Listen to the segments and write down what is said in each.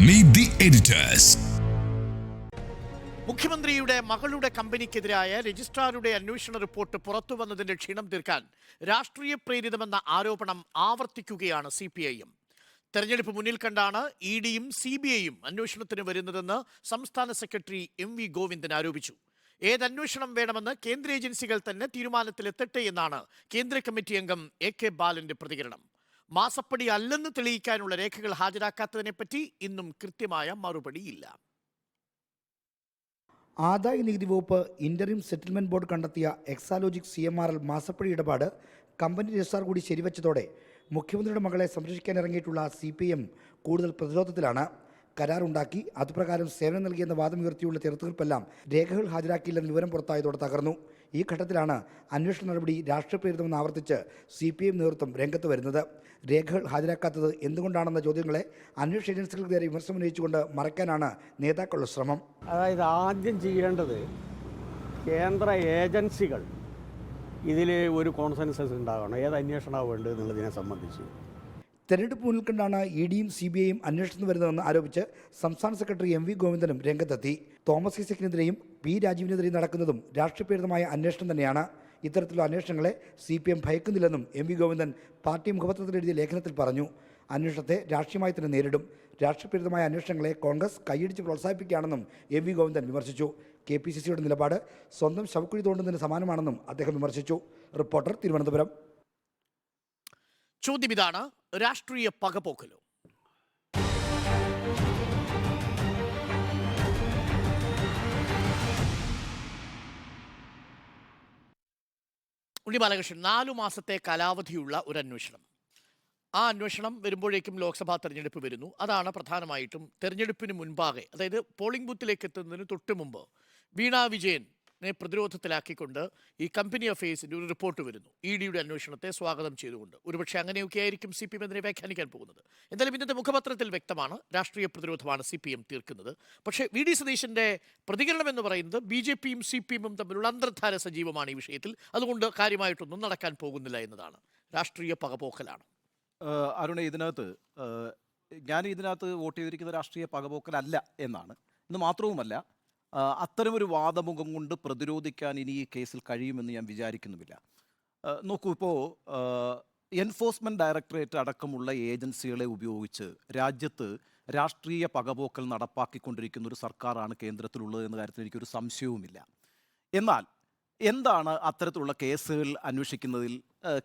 Meet the editors. മുഖ്യമന്ത്രിയുടെ മകളുടെ കമ്പനിക്കെതിരായ രജിസ്ട്രാറുടെ അന്വേഷണ റിപ്പോർട്ട് പുറത്തുവന്നതിന്റെ ക്ഷീണം തീർക്കാൻ രാഷ്ട്രീയ പ്രേരിതമെന്ന ആരോപണം ആവർത്തിക്കുകയാണ് CPIM. തെരഞ്ഞെടുപ്പ് മുന്നിൽ കണ്ടാണ് EDയും CBIയും അന്വേഷണത്തിന് വരുന്നതെന്ന് സംസ്ഥാന സെക്രട്ടറി MV ഗോവിന്ദൻ ആരോപിച്ചു. ഏത് അന്വേഷണം വേണമെന്ന് കേന്ദ്ര ഏജൻസികൾ തന്നെ തീരുമാനത്തിലെത്തട്ടെ എന്നാണ് കേന്ദ്ര കമ്മിറ്റി അംഗം AK ബാലന്റെ പ്രതികരണം. മാസപ്പടി അല്ലെന്ന് തെളിയിക്കാനുള്ള രേഖകൾ ഹാജരാക്കാത്തതിനെപ്പറ്റി ഇന്നും കൃത്യമായ മറുപടിയില്ല. ആദായ നികുതി വകുപ്പ് ഇന്ററിം സെറ്റിൽമെന്റ് ബോർഡ് കണ്ടെത്തിയ എക്സാലോജിക് CMRL മാസപ്പടി ഇടപാട് കമ്പനി രജിസ്ട്രാർ കൂടി ശരിവച്ചതോടെ മുഖ്യമന്ത്രിയുടെ മകളെ സംരക്ഷിക്കാനിറങ്ങിയിട്ടുള്ള CPIM കൂടുതൽ പ്രതിരോധത്തിലാണ്. കരാറുണ്ടാക്കി അതുപ്രകാരം സേവനം നൽകിയെന്ന വാദമുയർത്തിയുള്ള ചെറുത്തുനിൽപ്പെല്ലാം രേഖകൾ ഹാജരാക്കിയില്ലെന്ന വിവരം പുറത്തായതോടെ തകർന്നു. ഈ ഘട്ടത്തിലാണ് അന്വേഷണ നടപടി രാഷ്ട്രീയ പ്രേരിതമെന്ന് ആവർത്തിച്ച് CPIM നേതൃത്വം രംഗത്ത് വരുന്നത്. രേഖകൾ ഹാജരാക്കാത്തത് എന്തുകൊണ്ടാണെന്ന ചോദ്യങ്ങളെ അന്വേഷണ ഏജൻസികൾക്കെതിരെ വിമർശനം ഉന്നയിച്ചുകൊണ്ട് മറയ്ക്കാനാണ് നേതാക്കളുടെ ശ്രമം. അതായത് ആദ്യം ചെയ്യേണ്ടത് കേന്ദ്ര ഏജൻസികൾ ഇതിൽ ഒരു കോൺസെൻസസ് ഉണ്ടാകണം, ഏത് അന്വേഷണമാണ് വേണ്ടത് എന്നുള്ളതിനെ സംബന്ധിച്ച്. തെരഞ്ഞെടുപ്പ് മുന്നിൽ കണ്ടാണ് EDയും CBIയും അന്വേഷണത്തിന് വരുന്നതെന്ന് ആരോപിച്ച് സംസ്ഥാന സെക്രട്ടറി MV ഗോവിന്ദനും രംഗത്തെത്തി. തോമസ് ഐസക്കിനെതിരെയും P രാജീവിനെതിരെയും നടക്കുന്നതും രാഷ്ട്രീയപ്രേരിതമായ അന്വേഷണം തന്നെയാണ്. ഇത്തരത്തിലുള്ള അന്വേഷണങ്ങളെ CPIM ഭയക്കുന്നില്ലെന്നും MV ഗോവിന്ദൻ പാർട്ടി മുഖപത്രത്തിൽ എഴുതിയ ലേഖനത്തിൽ പറഞ്ഞു. അന്വേഷണത്തെ രാഷ്ട്രീയമായി തന്നെ നേരിടും. രാഷ്ട്രീയപ്രേരിതമായ അന്വേഷണങ്ങളെ കോൺഗ്രസ് കൈയടിച്ച് പ്രോത്സാഹിപ്പിക്കുകയാണെന്നും MV ഗോവിന്ദൻ വിമർശിച്ചു. KPCCയുടെ നിലപാട് സ്വന്തം ശവക്കുഴി തോണ്ടുന്നതിന് സമാനമാണെന്നും അദ്ദേഹം വിമർശിച്ചു. റിപ്പോർട്ടർ, തിരുവനന്തപുരം. ചോദ്യം ഇതാണ്: രാഷ്ട്രീയ പകപോക്കലോ? ഉണ്ണി ബാലകൃഷ്ണൻ, 4 മാസത്തെ കാലാവധിയുള്ള ഒരു അന്വേഷണം. ആ അന്വേഷണം വരുമ്പോഴേക്കും ലോക്സഭാ തെരഞ്ഞെടുപ്പ് വരുന്നു. അതാണ് പ്രധാനമായിട്ടും തെരഞ്ഞെടുപ്പിന് മുൻപാകെ, അതായത് പോളിംഗ് ബൂത്തിലേക്ക് എത്തുന്നതിന് തൊട്ട് മുമ്പ് വീണ വിജയനെ പ്രതിരോധത്തിലാക്കിക്കൊണ്ട് ഈ കമ്പനി അഫയേഴ്സിൻ്റെ ഒരു റിപ്പോർട്ട് വരുന്നു, EDയുടെ അന്വേഷണത്തെ സ്വാഗതം ചെയ്തുകൊണ്ട്. ഒരുപക്ഷെ അങ്ങനെയൊക്കെ ആയിരിക്കും CPIM അതിനെ വ്യാഖ്യാനിക്കാൻ പോകുന്നത്. എന്തായാലും ഇന്നത്തെ മുഖപത്രത്തിൽ വ്യക്തമാണ്, രാഷ്ട്രീയ പ്രതിരോധമാണ് CPIM തീർക്കുന്നത്. പക്ഷേ VD സതീശൻ്റെ പ്രതികരണം എന്ന് പറയുന്നത് BJPയും CPIMും തമ്മിലുള്ള അന്തർധാര സജീവമാണ് ഈ വിഷയത്തിൽ, അതുകൊണ്ട് കാര്യമായിട്ടൊന്നും നടക്കാൻ പോകുന്നില്ല എന്നതാണ്. രാഷ്ട്രീയ പകപോക്കലാണ്. അരുണെ, ഞാൻ ഇതിനകത്ത് വോട്ട് ചെയ്തിരിക്കുന്ന രാഷ്ട്രീയ പകപോക്കലല്ല എന്നാണ്. ഇന്ന് മാത്രവുമല്ല, അത്തരമൊരു വാദമുഖം കൊണ്ട് പ്രതിരോധിക്കാൻ ഇനി ഈ കേസിൽ കഴിയുമെന്ന് ഞാൻ വിചാരിക്കുന്നുമില്ല. നോക്കൂ, ഇപ്പോൾ എൻഫോഴ്സ്മെൻറ്റ് ഡയറക്ടറേറ്റ് അടക്കമുള്ള ഏജൻസികളെ ഉപയോഗിച്ച് രാജ്യത്ത് രാഷ്ട്രീയ പകപോക്കൽ നടപ്പാക്കിക്കൊണ്ടിരിക്കുന്ന ഒരു സർക്കാരാണ് കേന്ദ്രത്തിലുള്ളത് എന്ന കാര്യത്തിൽ എനിക്കൊരു സംശയവുമില്ല. എന്നാൽ എന്താണ് അത്തരത്തിലുള്ള കേസുകൾ അന്വേഷിക്കുന്നതിൽ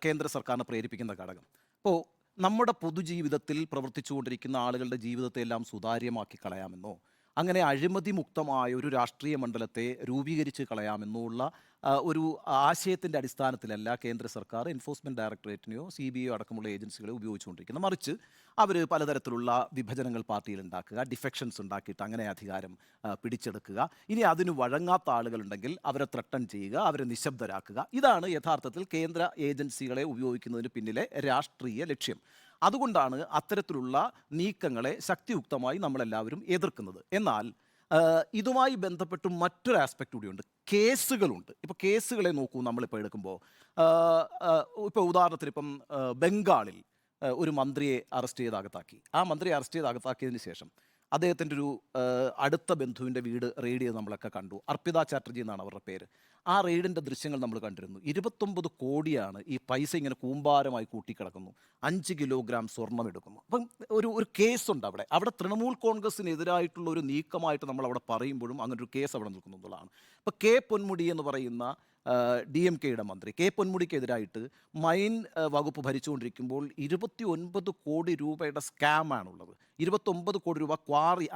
കേന്ദ്ര സർക്കാരിനെ പ്രേരിപ്പിക്കുന്ന ഘടകം? ഇപ്പോൾ നമ്മുടെ പൊതുജീവിതത്തിൽ പ്രവർത്തിച്ചുകൊണ്ടിരിക്കുന്ന ആളുകളുടെ ജീവിതത്തെ എല്ലാം സുതാര്യമാക്കി കളയാമെന്നോ, അങ്ങനെ അഴിമതി മുക്തമായ ഒരു രാഷ്ട്രീയ മണ്ഡലത്തെ രൂപീകരിച്ച് കളയാമെന്നോ ഉള്ള ഒരു ആശയത്തിൻ്റെ അടിസ്ഥാനത്തിലല്ല കേന്ദ്ര സർക്കാർ എൻഫോഴ്സ്മെൻറ്റ് ഡയറക്ടറേറ്റിനെയോ CBIയോ അടക്കമുള്ള ഏജൻസികളെ ഉപയോഗിച്ചുകൊണ്ടിരിക്കുന്നത്. മറിച്ച് അവർ പലതരത്തിലുള്ള വിഭജനങ്ങൾ പാർട്ടിയിൽ ഉണ്ടാക്കുക, ഡിഫെക്ഷൻസ് ഉണ്ടാക്കിയിട്ട് അങ്ങനെ അധികാരം പിടിച്ചെടുക്കുക, ഇനി അതിന് വഴങ്ങാത്ത ആളുകളുണ്ടെങ്കിൽ അവരെ ത്രട്ടൺ ചെയ്യുക, അവരെ നിശബ്ദരാക്കുക. ഇതാണ് യഥാർത്ഥത്തിൽ കേന്ദ്ര ഏജൻസികളെ ഉപയോഗിക്കുന്നതിന് പിന്നിലെ രാഷ്ട്രീയ ലക്ഷ്യം. അതുകൊണ്ടാണ് അത്തരത്തിലുള്ള നീക്കങ്ങളെ ശക്തിയുക്തമായി നമ്മളെല്ലാവരും എതിർക്കുന്നത്. എന്നാൽ ഇതുമായി ബന്ധപ്പെട്ട് മറ്റൊരു ആസ്പെക്റ്റ് കൂടിയുണ്ട്, കേസുകളുണ്ട്. ഇപ്പോൾ കേസുകളെ നോക്കൂ, നമ്മളിപ്പോൾ എടുക്കുമ്പോൾ ഇപ്പോൾ ഉദാഹരണത്തിന് ഇപ്പം ബംഗാളിൽ ഒരു മന്ത്രിയെ അറസ്റ്റ് ചെയ്ത് അകത്താക്കി. ആ മന്ത്രിയെ അറസ്റ്റ് ചെയ്ത് അകത്താക്കിയതിന് ശേഷം അദ്ദേഹത്തിൻ്റെ ഒരു അടുത്ത ബന്ധുവിൻ്റെ വീട് റെയ്ഡ് ചെയ്ത് നമ്മളൊക്കെ കണ്ടു. അർപ്പിത ചാറ്റർജി എന്നാണ് അവരുടെ പേര്. ആ റെയ്ഡിൻ്റെ ദൃശ്യങ്ങൾ നമ്മൾ കണ്ടിരുന്നു. 29 കോടിയാണ് ഈ പൈസ ഇങ്ങനെ കൂമ്പാരമായി കൂട്ടിക്കിടക്കുന്നു. 5 കിലോഗ്രാം സ്വർണം എടുക്കുന്നു. അപ്പം ഒരു കേസുണ്ട് അവിടെ തൃണമൂൽ കോൺഗ്രസിനെതിരായിട്ടുള്ള ഒരു നീക്കമായിട്ട് നമ്മൾ അവിടെ പറയുമ്പോഴും അങ്ങനെ ഒരു കേസ് അവിടെ നിൽക്കുന്നു എന്നുള്ളതാണ്. ഇപ്പോൾ K പൊന്മുടി എന്ന് പറയുന്ന DMKയുടെ മന്ത്രി K പൊന്മുടിക്കെതിരായിട്ട് മൈൻ വകുപ്പ് ഭരിച്ചുകൊണ്ടിരിക്കുമ്പോൾ 29 കോടി രൂപയുടെ സ്കാമാണുള്ളത്. 29 കോടി രൂപ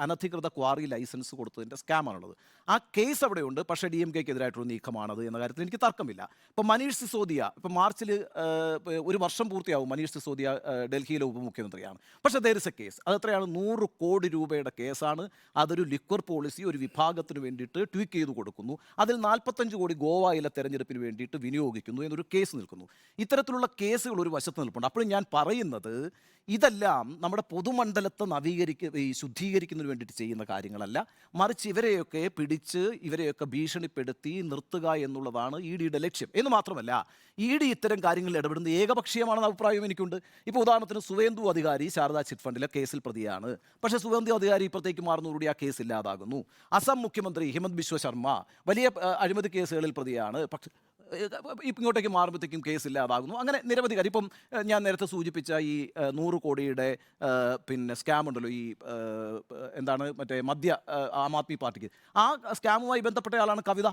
അനധികൃത ക്വാറി ലൈസൻസ് കൊടുത്തതിൻ്റെ സ്കാമാണുള്ളത്. ആ കേസ് അവിടെയുണ്ട്. പക്ഷേ DMKക്കെതിരായിട്ടൊരു നീക്കമാണത് എന്ന കാര്യത്തിൽ എനിക്ക് തർക്കമില്ല. ഇപ്പോൾ മനീഷ് സിസോദിയ, ഇപ്പോൾ മാർച്ചിൽ 1 വർഷം പൂർത്തിയാവും മനീഷ് സിസോദിയ ഡൽഹിയിലെ ഉപമുഖ്യമന്ത്രിയാണ്. പക്ഷേ there is a കേസ്. അതെത്രയാണ്? 100 കോടി രൂപയുടെ കേസാണ്. അതൊരു ലിക്വർ പോളിസി ഒരു വിഭാഗത്തിന് വേണ്ടിയിട്ട് ട്വീക്ക് ചെയ്ത് കൊടുക്കുന്നു. അതിൽ 45 കോടി ഗോവയിലെ തെരഞ്ഞെടുപ്പിന് വേണ്ടിയിട്ട് വിനിയോഗിക്കുന്നു എന്നൊരു കേസ് നിൽക്കുന്നു. ഇത്തരത്തിലുള്ള കേസുകൾ ഒരു വശത്ത് നിൽപ്പുണ്ട്. അപ്പോൾ ഞാൻ പറയുന്നത്, ഇതെല്ലാം നമ്മുടെ പൊതുമണ്ഡലത്തെ ഈ ശുദ്ധീകരിക്കുന്നതിന് വേണ്ടിയിട്ട് ചെയ്യുന്ന കാര്യങ്ങളല്ല, മറിച്ച് ഇവരെയൊക്കെ പിടിച്ച് ഇവരെയൊക്കെ ഭീഷണിപ്പെടുത്തി നിർത്തുക എന്നുള്ളതാണ് ഇ ഡിയുടെ ലക്ഷ്യം. എന്ന് മാത്രമല്ല, ഇ ഡി ഇത്തരം കാര്യങ്ങളിൽ ഇടപെടുന്നത് ഏകപക്ഷീയമാണെന്ന അഭിപ്രായം എനിക്കുണ്ട്. ഇപ്പോൾ ഉദാഹരണത്തിന് സുവേന്ദു അധികാരി ശാരദാ ചിറ്റ് ഫണ്ടിലെ കേസിൽ പ്രതിയാണ്. പക്ഷേ സുവേന്ദു അധികാരി ഇപ്പുറത്തേക്ക് മാറുന്നതോടുകൂടി ആ കേസ് ഇല്ലാതാകുന്നു. അസം മുഖ്യമന്ത്രി ഹിമന്ത് ബിശ്വ ശർമ്മ വലിയ അഴിമതി കേസുകളിൽ പ്രതിയാണ്. പക്ഷേ ഇങ്ങോട്ടേക്ക് മാറുമ്പോഴത്തേക്കും കേസ് ഇല്ലാതാകുന്നു. അങ്ങനെ നിരവധി കാര്യം. ഇപ്പം ഞാൻ നേരത്തെ സൂചിപ്പിച്ച ഈ 100 കോടിയുടെ പിന്നെ സ്കാം ഉണ്ടല്ലോ, ഈ എന്താണ് മറ്റേ ആം ആദ്മി പാർട്ടിക്ക്, ആ സ്കാമുമായി ബന്ധപ്പെട്ട ആളാണ് കവിത,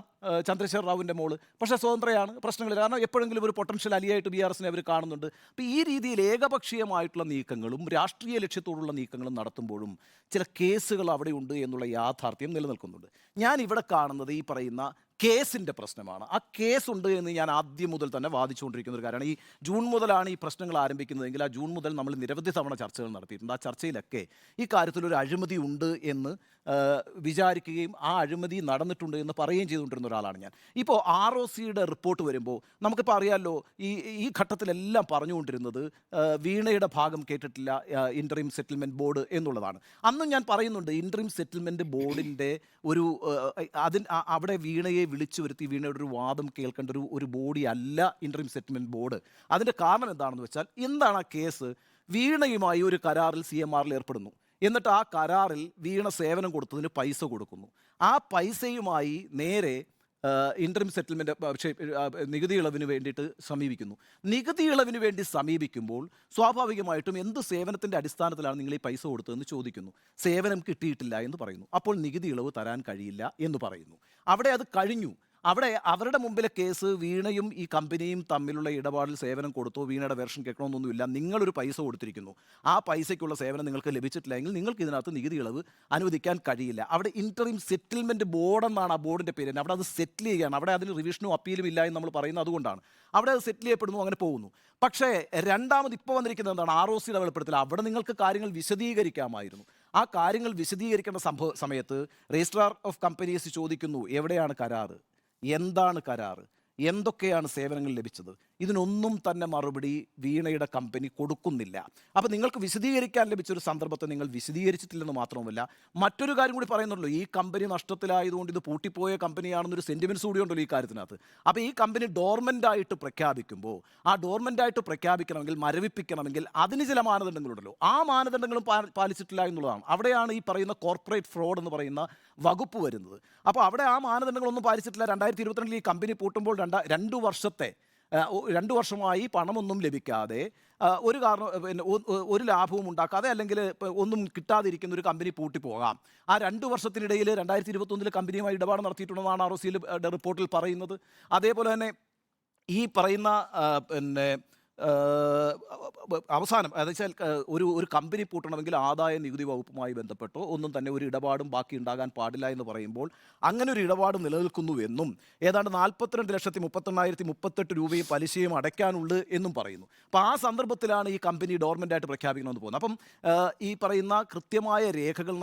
ചന്ദ്രശേഖർ റാവുവിൻ്റെ മോള്. പക്ഷേ സ്വതന്ത്രയാണ്, പ്രശ്നങ്ങളില്ല. കാരണം എപ്പോഴെങ്കിലും ഒരു പൊട്ടൻഷ്യൽ അലിയായിട്ട് BRS അവർ കാണുന്നുണ്ട്. അപ്പോൾ ഈ രീതിയിൽ ഏകപക്ഷീയമായിട്ടുള്ള നീക്കങ്ങളും രാഷ്ട്രീയ ലക്ഷ്യത്തോടുള്ള നീക്കങ്ങളും നടത്തുമ്പോഴും ചില കേസുകൾ അവിടെയുണ്ട് എന്നുള്ള യാഥാർത്ഥ്യം നിലനിൽക്കുന്നുണ്ട്. ഞാൻ ഇവിടെ കാണുന്നത് ഈ പറയുന്ന കേസിൻ്റെ പ്രശ്നമാണ്. ആ കേസുണ്ട് എന്ന് ഞാൻ ആദ്യം മുതൽ തന്നെ വാദിച്ചുകൊണ്ടിരിക്കുന്ന ഒരു കാര്യമാണ്. ഈ ജൂൺ മുതലാണ് ഈ പ്രശ്നങ്ങൾ ആരംഭിക്കുന്നതെങ്കിൽ ആ ജൂൺ മുതൽ നമ്മൾ നിരവധി തവണ ചർച്ചകൾ നടത്തിയിട്ടുണ്ട്. ആ ചർച്ചയിലൊക്കെ ഈ കാര്യത്തിലൊരു അഴിമതി ഉണ്ട് എന്ന് വിചാരിക്കുകയും ആ അഴിമതി നടന്നിട്ടുണ്ട് എന്ന് പറയുകയും ചെയ്തുകൊണ്ടിരുന്ന ഒരാളാണ് ഞാൻ. ഇപ്പോൾ ROCയുടെ റിപ്പോർട്ട് വരുമ്പോൾ നമുക്കിപ്പോൾ അറിയാമല്ലോ, ഈ ഘട്ടത്തിലെല്ലാം പറഞ്ഞുകൊണ്ടിരുന്നത് വീണയുടെ ഭാഗം കേട്ടിട്ടില്ല ഇൻ്ററിം സെറ്റിൽമെൻറ്റ് ബോർഡ് എന്നുള്ളതാണ്. അന്നും ഞാൻ പറയുന്നുണ്ട്, ഇൻ്ററിം സെറ്റിൽമെൻറ്റ് ബോർഡിൻ്റെ ഒരു അവിടെ വീണയെ വിളിച്ചു വരുത്തി വീണയുടെ ഒരു വാദം കേൾക്കേണ്ട ഒരു ബോഡി അല്ല ഇൻ്ററിം സെറ്റിൽമെൻറ്റ് ബോർഡ്. അതിൻ്റെ കാരണം എന്താണെന്ന് വെച്ചാൽ, എന്താണ് ആ കേസ്? വീണയുമായി ഒരു കരാറിൽ CMRൽ ഏർപ്പെടുന്നു. എന്നിട്ട് ആ കരാറിൽ വീണ സേവനം കൊടുത്തതിന് പൈസ കൊടുക്കുന്നു. ആ പൈസയുമായി നേരെ ഇൻ്ററിം സെറ്റിൽമെൻറ്റ് നികുതി ഇളവിന് വേണ്ടിയിട്ട് സമീപിക്കുന്നു. നികുതി ഇളവിന് വേണ്ടി സമീപിക്കുമ്പോൾ സ്വാഭാവികമായിട്ടും എന്ത് സേവനത്തിൻ്റെ അടിസ്ഥാനത്തിലാണ് നിങ്ങൾ ഈ പൈസ കൊടുത്തതെന്ന് ചോദിക്കുന്നു. സേവനം കിട്ടിയിട്ടില്ല എന്ന് പറയുന്നു. അപ്പോൾ നികുതി ഇളവ് തരാൻ കഴിയില്ല എന്ന് പറയുന്നു. അവിടെ അത് കഴിഞ്ഞു. അവിടെ അവരുടെ മുമ്പിലെ കേസ് വീണയും ഈ കമ്പനിയും തമ്മിലുള്ള ഇടപാടിൽ സേവനം കൊടുത്തോ വീണയുടെ വെർഷൻ കേൾക്കണമെന്നൊന്നുമില്ല. നിങ്ങളൊരു പൈസ കൊടുത്തിരിക്കുന്നു, ആ പൈസയ്ക്കുള്ള സേവനം നിങ്ങൾക്ക് ലഭിച്ചിട്ടില്ലെങ്കിൽ നിങ്ങൾക്ക് ഇതിനകത്ത് നികുതി ഇളവ് അനുവദിക്കാൻ കഴിയില്ല. അവിടെ ഇൻ്ററിം സെറ്റിൽമെൻറ്റ് ബോർഡ് എന്നാണ് ആ ബോർഡിൻ്റെ പേര്. അവിടെ അത് സെറ്റിൽ ചെയ്യുകയാണ്. അവിടെ അതിന് റിവിഷനും അപ്പീലും ഇല്ല എന്ന് നമ്മൾ പറയുന്നത് അതുകൊണ്ടാണ്. അവിടെ അത് സെറ്റിൽ ചെയ്യപ്പെടുന്നു, അങ്ങനെ പോകുന്നു. പക്ഷേ രണ്ടാമത് ഇപ്പോൾ വന്നിരിക്കുന്നത് എന്താണ്? ROCയുടെ വെളിപ്പെടുത്തൽ. അവിടെ നിങ്ങൾക്ക് കാര്യങ്ങൾ വിശദീകരിക്കാമായിരുന്നു. ആ കാര്യങ്ങൾ വിശദീകരിക്കേണ്ട സമയത്ത് രജിസ്ട്രാർ ഓഫ് കമ്പനീസ് ചോദിക്കുന്നു, എവിടെയാണ് കരാറ്, എന്താണ് കരാറ്, എന്തൊക്കെയാണ് സേവനങ്ങൾ ലഭിച്ചത്? ഇതിനൊന്നും തന്നെ മറുപടി വീണയുടെ കമ്പനി കൊടുക്കുന്നില്ല. അപ്പോൾ നിങ്ങൾക്ക് വിശദീകരിക്കാൻ ലഭിച്ചൊരു സന്ദർഭത്തെ നിങ്ങൾ വിശദീകരിച്ചിട്ടില്ലെന്ന് മാത്രവുമല്ല, മറ്റൊരു കാര്യം കൂടി പറയുന്നുള്ളൂ, ഈ കമ്പനി നഷ്ടത്തിലായതുകൊണ്ട് ഇത് പൂട്ടിപ്പോയ കമ്പനിയാണെന്നൊരു സെൻറ്റിമെൻറ്റ്സ് കൂടി ഉണ്ടല്ലോ ഈ കാര്യത്തിനകത്ത്. അപ്പോൾ ഈ കമ്പനി ഡോർമെൻ്റായിട്ട് പ്രഖ്യാപിക്കുമ്പോൾ ആ ഡോർമെൻ്റായിട്ട് പ്രഖ്യാപിക്കണമെങ്കിൽ, മരവിപ്പിക്കണമെങ്കിൽ അതിന് ചില മാനദണ്ഡങ്ങളുണ്ടല്ലോ. ആ മാനദണ്ഡങ്ങളും പാലിച്ചിട്ടില്ല എന്നുള്ളതാണ്. അവിടെയാണ് ഈ പറയുന്ന കോർപ്പറേറ്റ് ഫ്രോഡ് എന്ന് പറയുന്ന വകുപ്പ് വരുന്നത്. അപ്പോൾ അവിടെ ആ മാനദണ്ഡങ്ങളൊന്നും പാലിച്ചിട്ടില്ല. 2022 ഈ കമ്പനി പൂട്ടുമ്പോൾ 2 വർഷമായി പണമൊന്നും ലഭിക്കാതെ ഒരു ലാഭവും ഉണ്ടാക്കാതെ അല്ലെങ്കിൽ ഒന്നും കിട്ടാതിരിക്കുന്ന ഒരു കമ്പനി പൂട്ടിപ്പോകാം. ആ 2 വർഷത്തിനിടയിൽ 2021 കമ്പനിയുമായി ഇടപാട് നടത്തിയിട്ടുണ്ടെന്നാണ് ROCയുടെ റിപ്പോർട്ടിൽ പറയുന്നത്. അതേപോലെ തന്നെ ഈ പറയുന്ന അവസാനം അതെച്ചാൽ ഒരു കമ്പനി പൂട്ടണമെങ്കിൽ ആദായ നികുതി വകുപ്പുമായി ബന്ധപ്പെട്ടോ ഒന്നും തന്നെ ഒരു ഇടപാടും ബാക്കി ഉണ്ടാകാൻ പാടില്ല എന്ന് പറയുമ്പോൾ അങ്ങനെ ഒരു ഇടപാട് നിലനിൽക്കുന്നുവെന്നും ഏതാണ്ട് 42,38,038 രൂപയും പലിശയും അടയ്ക്കാനുള്ളൂ എന്നും പറയുന്നു. അപ്പോൾ ആ സന്ദർഭത്തിലാണ് ഈ കമ്പനി ഡോർമെൻ്റായിട്ട് പ്രഖ്യാപിക്കണമെന്ന് പോകുന്നത്. അപ്പം ഈ പറയുന്ന കൃത്യമായ രേഖകൾ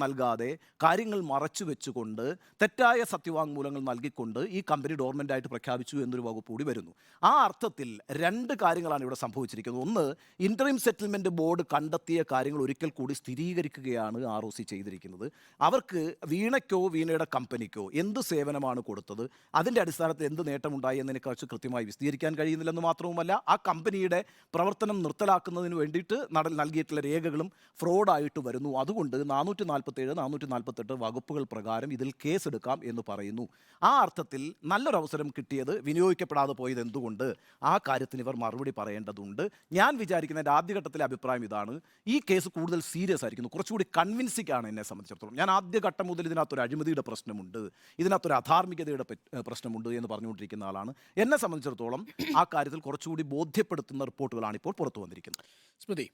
നൽകാതെ കാര്യങ്ങൾ മറച്ചു വെച്ചുകൊണ്ട് തെറ്റായ സത്യവാങ്മൂലങ്ങൾ നൽകിക്കൊണ്ട് ഈ കമ്പനി ഡോർമെൻ്റായിട്ട് പ്രഖ്യാപിച്ചു എന്നൊരു വകുപ്പ് കൂടി വരുന്നു. ആ അർത്ഥത്തിൽ 2 കാര്യങ്ങളാണ് ഇവിടെ സംഭവിച്ചിരിക്കുന്നത്. ഒന്ന്, ഇൻ്ററിം സെറ്റിൽമെൻറ്റ് ബോർഡ് കണ്ടെത്തിയ കാര്യങ്ങൾ ഒരിക്കൽ കൂടി സ്ഥിരീകരിക്കുകയാണ് ROC ചെയ്തിരിക്കുന്നത്. അവർക്ക് വീണയ്ക്കോ വീണയുടെ കമ്പനിക്കോ എന്ത് സേവനമാണ് കൊടുത്തത്, അതിൻ്റെ അടിസ്ഥാനത്തിൽ എന്ത് നേട്ടമുണ്ടായി എന്നതിനെക്കുറിച്ച് കൃത്യമായി വിശദീകരിക്കാൻ കഴിയുന്നില്ലെന്ന് മാത്രവുമല്ല, ആ കമ്പനിയുടെ പ്രവർത്തനം നിർത്തലാക്കുന്നതിന് വേണ്ടിയിട്ട് നൽകിയിട്ടുള്ള രേഖകളും ഫ്രോഡായിട്ട് വരുന്നു. അതുകൊണ്ട് 447, 448 വകുപ്പുകൾ പ്രകാരം ഇതിൽ കേസെടുക്കാം എന്ന് പറയുന്നു. ആ അർത്ഥത്തിൽ നല്ലൊരവസരം കിട്ടിയത് വിനിയോഗിക്കപ്പെടാതെ പോയത് എന്തുകൊണ്ട്, ആ കാര്യത്തിന് ഇവർ മറുപടി പറയേണ്ടതുണ്ട്. ഞാൻ വിചാരിക്കുന്ന എൻ്റെ ആദ്യഘട്ടത്തിലെ അഭിപ്രായം ഇതാണ്, ഈ കേസ് കൂടുതൽ സീരിയസ് ആയിരിക്കുന്നു, കുറച്ചുകൂടി കൺവിൻസിംഗ് ആണ് എന്നെ സംബന്ധിച്ചിടത്തോളം. ഞാൻ ആദ്യഘട്ടം മുതൽ ഇതിനകത്തൊരു അഴിമതിയുടെ പ്രശ്നമുണ്ട്, ഇതിനകത്തൊരു അധാർമികതയുടെ പ്രശ്നമുണ്ട് എന്ന് പറഞ്ഞുകൊണ്ടിരിക്കുന്ന ആളാണ്. എന്നെ സംബന്ധിച്ചിടത്തോളം ആ കാര്യത്തിൽ കുറച്ചുകൂടി ബോധ്യപ്പെടുത്തുന്ന റിപ്പോർട്ടുകളാണ് ഇപ്പോൾ പുറത്തു വന്നിരിക്കുന്നത്. സ്മൃതി,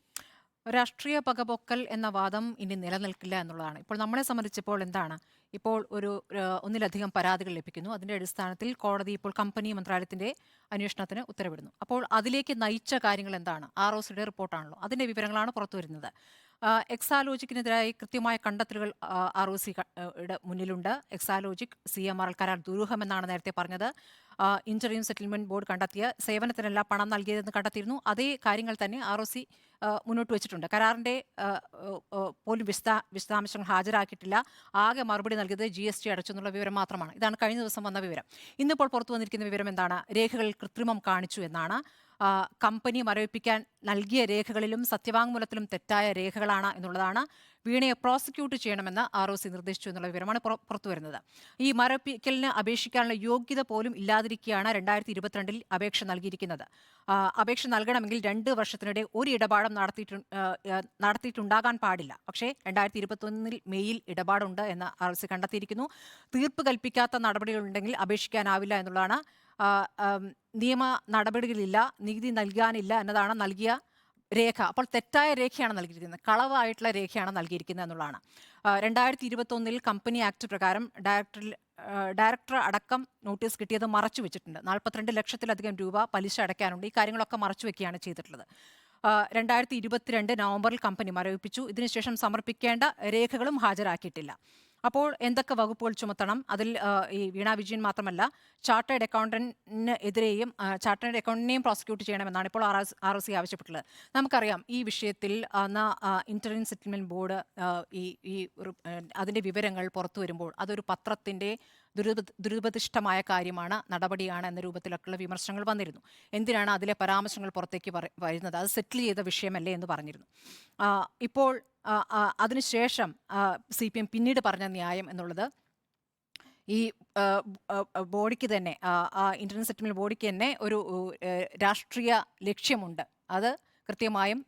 രാഷ്ട്രീയ പകപോക്കൽ എന്ന വാദം ഇനി നിലനിൽക്കില്ല എന്നുള്ളതാണ്. ഇപ്പോൾ നമ്മളെ സംബന്ധിച്ചിപ്പോൾ എന്താണ്, ഇപ്പോൾ ഒന്നിലധികം പരാതികൾ ലഭിക്കുന്നു. അതിൻ്റെ അടിസ്ഥാനത്തിൽ കോടതി ഇപ്പോൾ കമ്പനി മന്ത്രാലയത്തിൻ്റെ അന്വേഷണത്തിന് ഉത്തരവിടുന്നു. അപ്പോൾ അതിലേക്ക് നയിച്ച കാര്യങ്ങൾ എന്താണ്? ROCയുടെ റിപ്പോർട്ടാണല്ലോ, അതിൻ്റെ വിവരങ്ങളാണ് പുറത്തു വരുന്നത്. എക്സാലോജിക്കിനെതിരായി കൃത്യമായ കണ്ടെത്തലുകൾ ROCയുടെ മുന്നിലുണ്ട്. എക്സാലോജിക് CMRL കരാർ ദുരൂഹമെന്നാണ് നേരത്തെ പറഞ്ഞത്. ഇന്ററിം സെറ്റിൽമെന്റ് ബോർഡ് കണ്ടെത്തിയ സേവനത്തിനല്ല പണം നൽകിയതെന്ന് കണ്ടെത്തിയിരുന്നു. അതേ കാര്യങ്ങൾ തന്നെ ROC മുന്നോട്ട് വെച്ചിട്ടുണ്ട്. കരാറിന്റെ പോലും വിശദാംശങ്ങൾ ഹാജരാക്കിയിട്ടില്ല. ആകെ മറുപടി നൽകിയത് GST അടച്ചെന്നുള്ള വിവരം മാത്രമാണ്. ഇതാണ് കഴിഞ്ഞ ദിവസം വന്ന വിവരം. ഇന്നിപ്പോൾ പുറത്തു വന്നിരിക്കുന്ന വിവരം എന്താണ്? രേഖകളിൽ കൃത്രിമം കാണിച്ചു എന്നാണ്. കമ്പനി മരവിപ്പിക്കാൻ നൽകിയ രേഖകളിലും സത്യവാങ്മൂലത്തിലും തെറ്റായ രേഖകളാണ് എന്നുള്ളതാണ്. വീണയെ പ്രോസിക്യൂട്ട് ചെയ്യണമെന്ന് ROC നിർദ്ദേശിച്ചു എന്നുള്ള വിവരമാണ് പുറത്തു വരുന്നത്. ഈ മരവിപ്പിക്കലിന് അപേക്ഷിക്കാനുള്ള യോഗ്യത പോലും ഇല്ലാതിരിക്കെയാണ് 2022 അപേക്ഷ നൽകിയിരിക്കുന്നത്. അപേക്ഷ നൽകണമെങ്കിൽ 2 വർഷത്തിനിടെ ഒരു ഇടപാടും നടത്തിയിട്ടുണ്ടാകാൻ പാടില്ല. പക്ഷേ 2021 മെയ്യിൽ ഇടപാടുണ്ട് എന്ന് ROC കണ്ടെത്തിയിരിക്കുന്നു. തീർപ്പ് കൽപ്പിക്കാത്ത നടപടികളുണ്ടെങ്കിൽ അപേക്ഷിക്കാനാവില്ല എന്നുള്ളതാണ്. നിയമ നടപടികളില്ല, നികുതി നൽകാനില്ല എന്നതാണ് നൽകിയ രേഖ. അപ്പോൾ തെറ്റായ രേഖയാണ് നൽകിയിരിക്കുന്നത്, കളവായിട്ടുള്ള രേഖയാണ് നൽകിയിരിക്കുന്നത് എന്നുള്ളതാണ്. 2021 കമ്പനി ആക്ട് പ്രകാരം ഡയറക്ടർ അടക്കം നോട്ടീസ് കിട്ടിയത് മറച്ചു വെച്ചിട്ടുണ്ട്. 42 ലക്ഷത്തിലധികം രൂപ പലിശ അടയ്ക്കാനുണ്ട്. ഈ കാര്യങ്ങളൊക്കെ മറച്ചു വെക്കുകയാണ് ചെയ്തിട്ടുള്ളത്. 2022 നവംബറിൽ കമ്പനി മരവിപ്പിച്ചു. ഇതിനുശേഷം സമർപ്പിക്കേണ്ട രേഖകളും ഹാജരാക്കിയിട്ടില്ല. അപ്പോൾ എന്തൊക്കെ വകുപ്പുകൾ ചുമത്തണം? അതിൽ ഈ വീണ വിജയൻ മാത്രമല്ല, ചാർട്ടേഡ് അക്കൗണ്ടന്റിനെതിരെയും ചാർട്ടേഡ് അക്കൗണ്ടന്റിനെയും പ്രോസിക്യൂട്ട് ചെയ്യണമെന്നാണ് ഇപ്പോൾ ROC ആവശ്യപ്പെട്ടുള്ളത്. നമുക്കറിയാം ഈ വിഷയത്തിൽ അന്ന് ഇന്ററിം സെറ്റിൽമെന്റ് ബോർഡ് അതിൻ്റെ വിവരങ്ങൾ പുറത്തു വരുമ്പോൾ അതൊരു പത്രത്തിൻ്റെ ദുരുപദിഷ്ടമായ കാര്യമാണ്, നടപടിയാണ് എന്ന രൂപത്തിലൊക്കെയുള്ള വിമർശനങ്ങൾ വന്നിരുന്നു. എന്തിനാണ് അതിലെ പരാമർശങ്ങൾ പുറത്തേക്ക് വരുന്നത്? അത് സെറ്റിൽ ചെയ്ത വിഷയമല്ലേ എന്ന് പറഞ്ഞിരുന്നു. ഇപ്പോൾ അതിനുശേഷം CPM പിന്നീട് പറഞ്ഞ ന്യായം എന്നുള്ളത് ഈ ബോഡിക്ക് തന്നെ, ഇന്റർനെറ്റ് സെറ്റിൽമെന്റ് ബോഡിക്ക് തന്നെ ഒരു രാഷ്ട്രീയ ലക്ഷ്യമുണ്ട്. അത് കൃത്യമായും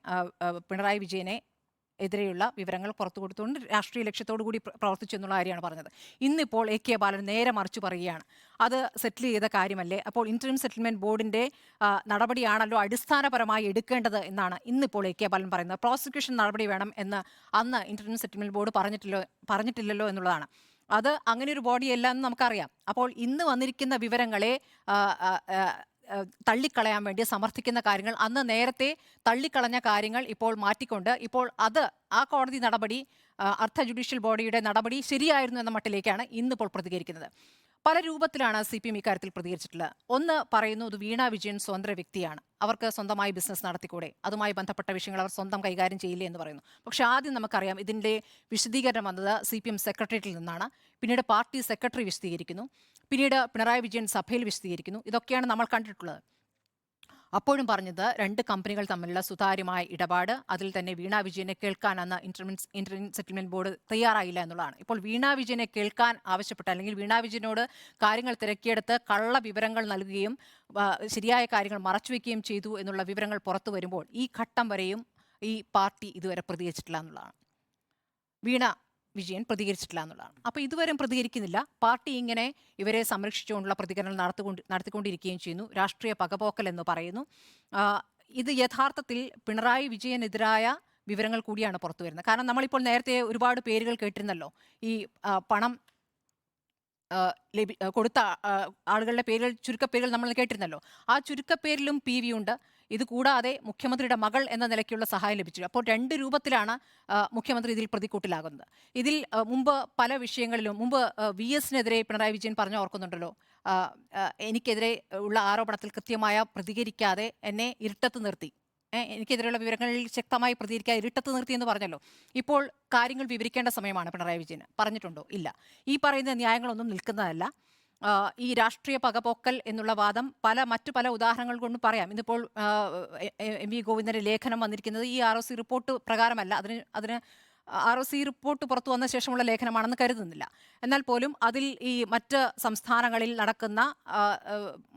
പിണറായി വിജയനെ എതിരെയുള്ള വിവരങ്ങൾ പുറത്തു കൊടുത്തുകൊണ്ട് രാഷ്ട്രീയ ലക്ഷ്യത്തോടു കൂടി പ്രവർത്തിച്ചു എന്നുള്ള കാര്യമാണ് പറഞ്ഞത്. ഇന്നിപ്പോൾ AK ബാലൻ നേരെ മറിച്ച് പറയുകയാണ്, അത് സെറ്റിൽ ചെയ്ത കാര്യമല്ലേ, അപ്പോൾ ഇന്ററിം സെറ്റിൽമെന്റ് ബോർഡിന്റെ നടപടിയാണല്ലോ അടിസ്ഥാനപരമായി എടുക്കേണ്ടത് എന്നാണ് ഇന്നിപ്പോൾ AK ബാലൻ പറയുന്നത്. പ്രോസിക്യൂഷൻ നടപടി വേണം എന്ന് അന്ന് ഇന്ററിം സെറ്റിൽമെന്റ് ബോർഡ് പറഞ്ഞിട്ടില്ലല്ലോ എന്നുള്ളതാണ്. അത് അങ്ങനെ ഒരു ബോഡിയല്ല എന്ന് നമുക്കറിയാം. അപ്പോൾ ഇന്ന് വന്നിരിക്കുന്ന വിവരങ്ങളെ തള്ളിക്കളയാൻ വേണ്ടി സമർത്ഥിക്കുന്ന കാര്യങ്ങൾ, അന്ന് നേരത്തെ തള്ളിക്കളഞ്ഞ കാര്യങ്ങൾ ഇപ്പോൾ മാറ്റിക്കൊണ്ട് ഇപ്പോൾ ആ കോടതി നടപടി, അർദ്ധ ജുഡീഷ്യൽ ബോഡിയുടെ നടപടി ശരിയായിരുന്നു എന്ന മട്ടിലേക്കാണ് ഇന്നിപ്പോൾ പ്രതികരിക്കുന്നത്. പല രൂപത്തിലാണ് CPM ഇക്കാര്യത്തിൽ പ്രതികരിച്ചിട്ടുള്ളത്. ഒന്ന് പറയുന്നു, ഇത് വീണ വിജയൻ സ്വതന്ത്ര വ്യക്തിയാണ്, അവർക്ക് സ്വന്തമായി ബിസിനസ് നടത്തിക്കൂടെ, അതുമായി ബന്ധപ്പെട്ട വിഷയങ്ങൾ അവർ സ്വന്തം കൈകാര്യം ചെയ്യില്ലേ എന്ന് പറയുന്നു. പക്ഷേ ആദ്യം നമുക്കറിയാം ഇതിൻ്റെ വിശദീകരണം വന്നത് CPM സെക്രട്ടേറിയറ്റിൽ നിന്നാണ്. പിന്നീട് പാർട്ടി സെക്രട്ടറി വിശദീകരിക്കുന്നു, പിന്നീട് പിണറായി വിജയൻ സഭയിൽ വിശദീകരിക്കുന്നു. ഇതൊക്കെയാണ് നമ്മൾ കണ്ടിട്ടുള്ളത്. അപ്പോഴും പറഞ്ഞത് 2 കമ്പനികൾ തമ്മിലുള്ള സുതാര്യമായ ഇടപാട്, അതിൽ തന്നെ വീണ വിജയനെ കേൾക്കാൻ അന്ന് ഇന്ററിം സെറ്റിൽമെന്റ് ബോർഡ് തയ്യാറായില്ല എന്നുള്ളതാണ്. ഇപ്പോൾ വീണ വിജയനെ കേൾക്കാൻ ആവശ്യപ്പെട്ട, അല്ലെങ്കിൽ വീണ വിജയനോട് കാര്യങ്ങൾ തിരക്കിയെടുത്ത് കള്ള വിവരങ്ങൾ നൽകുകയും ശരിയായ കാര്യങ്ങൾ മറച്ചുവെക്കുകയും ചെയ്തു എന്നുള്ള വിവരങ്ങൾ പുറത്തു വരുമ്പോൾ ഈ ഘട്ടം വരെയും ഈ പാർട്ടി ഇതുവരെ പ്രതികരിച്ചിട്ടില്ല എന്നുള്ളതാണ്. വീണ വിജയൻ പ്രതികരിച്ചിട്ടില്ല എന്നുള്ളതാണ്. അപ്പോൾ ഇതുവരെയും പ്രതികരിക്കുന്നില്ല. പാർട്ടി ഇങ്ങനെ ഇവരെ സംരക്ഷിച്ചുകൊണ്ടുള്ള പ്രതികരണം നടത്തിക്കൊണ്ടിരിക്കുകയും ചെയ്യുന്നു. രാഷ്ട്രീയ പകപോക്കൽ എന്ന് പറയുന്നു. ഇത് യഥാർത്ഥത്തിൽ പിണറായി വിജയനെതിരായ വിവരങ്ങൾ കൂടിയാണ് പുറത്തു വരുന്നത്. കാരണം നമ്മളിപ്പോൾ നേരത്തെ ഒരുപാട് പേരുകൾ കേട്ടിരുന്നല്ലോ. ഈ പണം കൊടുത്ത ആളുകളുടെ പേരുകൾ, ചുരുക്കപ്പേരുകൾ നമ്മൾ കേട്ടിരുന്നല്ലോ. ആ ചുരുക്കപ്പേരിലും PV ഉണ്ട്. ഇത് കൂടാതെ മുഖ്യമന്ത്രിയുടെ മകൾ എന്ന നിലയ്ക്കുള്ള സഹായം ലഭിച്ചു. അപ്പോൾ 2 രൂപത്തിലാണ് മുഖ്യമന്ത്രി ഇതിൽ പ്രതിക്കൂട്ടിലാകുന്നത്. ഇതിൽ മുമ്പ് പല വിഷയങ്ങളിലും VS-നെതിരെ പിണറായി വിജയൻ പറഞ്ഞു ഓർക്കുന്നുണ്ടല്ലോ, എനിക്കെതിരെ ഉള്ള ആരോപണത്തിൽ കൃത്യമായ പ്രതികരിക്കാതെ എന്നെ ഇരുട്ടത്ത് നിർത്തി, എനിക്കെതിരെയുള്ള വിവരങ്ങളിൽ ശക്തമായി പ്രതികരിക്കാൻ ഇരുട്ടത്ത് നിർത്തി എന്ന് പറഞ്ഞല്ലോ. ഇപ്പോൾ കാര്യങ്ങൾ വിവരിക്കേണ്ട സമയമാണ് പിണറായി വിജയന്. പറഞ്ഞിട്ടുണ്ടോ? ഇല്ല. ഈ പറയുന്ന ന്യായങ്ങളൊന്നും നിൽക്കുന്നതല്ല. ഈ രാഷ്ട്രീയ പകപോക്കൽ എന്നുള്ള വാദം മറ്റു പല ഉദാഹരണങ്ങൾ കൊണ്ടും പറയാം. ഇന്നിപ്പോൾ MV ഗോവിന്ദന്റെ ലേഖനം വന്നിരിക്കുന്നത് ഈ ROC റിപ്പോർട്ട് പ്രകാരമല്ല. അതിന് ROC റിപ്പോർട്ട് പുറത്തു വന്ന ശേഷമുള്ള ലേഖനമാണെന്ന് കരുതുന്നില്ല. എന്നാൽ പോലും അതിൽ ഈ മറ്റ് സംസ്ഥാനങ്ങളിൽ നടക്കുന്ന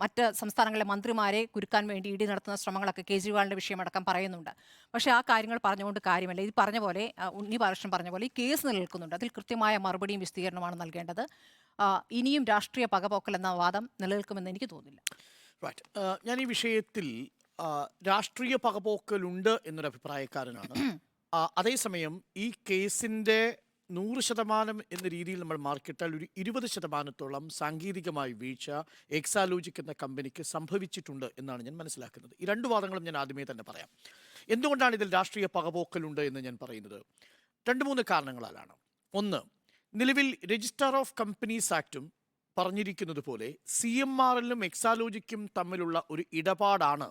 മറ്റ് സംസ്ഥാനങ്ങളിലെ മന്ത്രിമാരെ കുരുക്കാൻ വേണ്ടി ED നടത്തുന്ന ശ്രമങ്ങളൊക്കെ കേജ്രിവാളിന്റെ വിഷയമടക്കം പറയുന്നുണ്ട്. പക്ഷേ ആ കാര്യങ്ങൾ പറഞ്ഞുകൊണ്ട് കാര്യമല്ല. ഇത് പറഞ്ഞ പോലെ, ഉണ്ണി ബാലകൃഷ്ണൻ പറഞ്ഞ പോലെ, ഈ കേസ് നിലനിൽക്കുന്നുണ്ട്. അതിൽ കൃത്യമായ മറുപടിയും വിശദീകരണമാണ് നൽകേണ്ടത്. ഇനിയും രാഷ്ട്രീയ പകപോക്കൽ എന്ന വാദം നിലനിൽക്കുമെന്ന് എനിക്ക് തോന്നുന്നില്ല. റൈറ്റ്. ഞാൻ ഈ വിഷയത്തിൽ രാഷ്ട്രീയ പകപോക്കലുണ്ട് എന്നൊരു അഭിപ്രായക്കാരനാണ്. അതേസമയം ഈ കേസിൻ്റെ 100% എന്ന രീതിയിൽ നമ്മൾ മാർക്കിട്ടാൽ ഒരു 20%-ഓളം സാങ്കേതികമായി വീഴ്ച എക്സാലോജിക് എന്ന കമ്പനിക്ക് സംഭവിച്ചിട്ടുണ്ട് എന്നാണ് ഞാൻ മനസ്സിലാക്കുന്നത്. ഈ 2 വാദങ്ങളും ഞാൻ ആദ്യമേ തന്നെ പറയാം. എന്തുകൊണ്ടാണ് ഇതിൽ രാഷ്ട്രീയ പകപോക്കലുണ്ട് എന്ന് ഞാൻ പറയുന്നത്? 2-3 കാരണങ്ങളാലാണ്. ഒന്ന്, നിലവിൽ രജിസ്ട്രാർ ഓഫ് കമ്പനീസ് ആക്റ്റും പറഞ്ഞിരിക്കുന്നത് പോലെ CMRL-നും എക്സാലോജിക്കും തമ്മിലുള്ള ഒരു ഇടപാടാണ്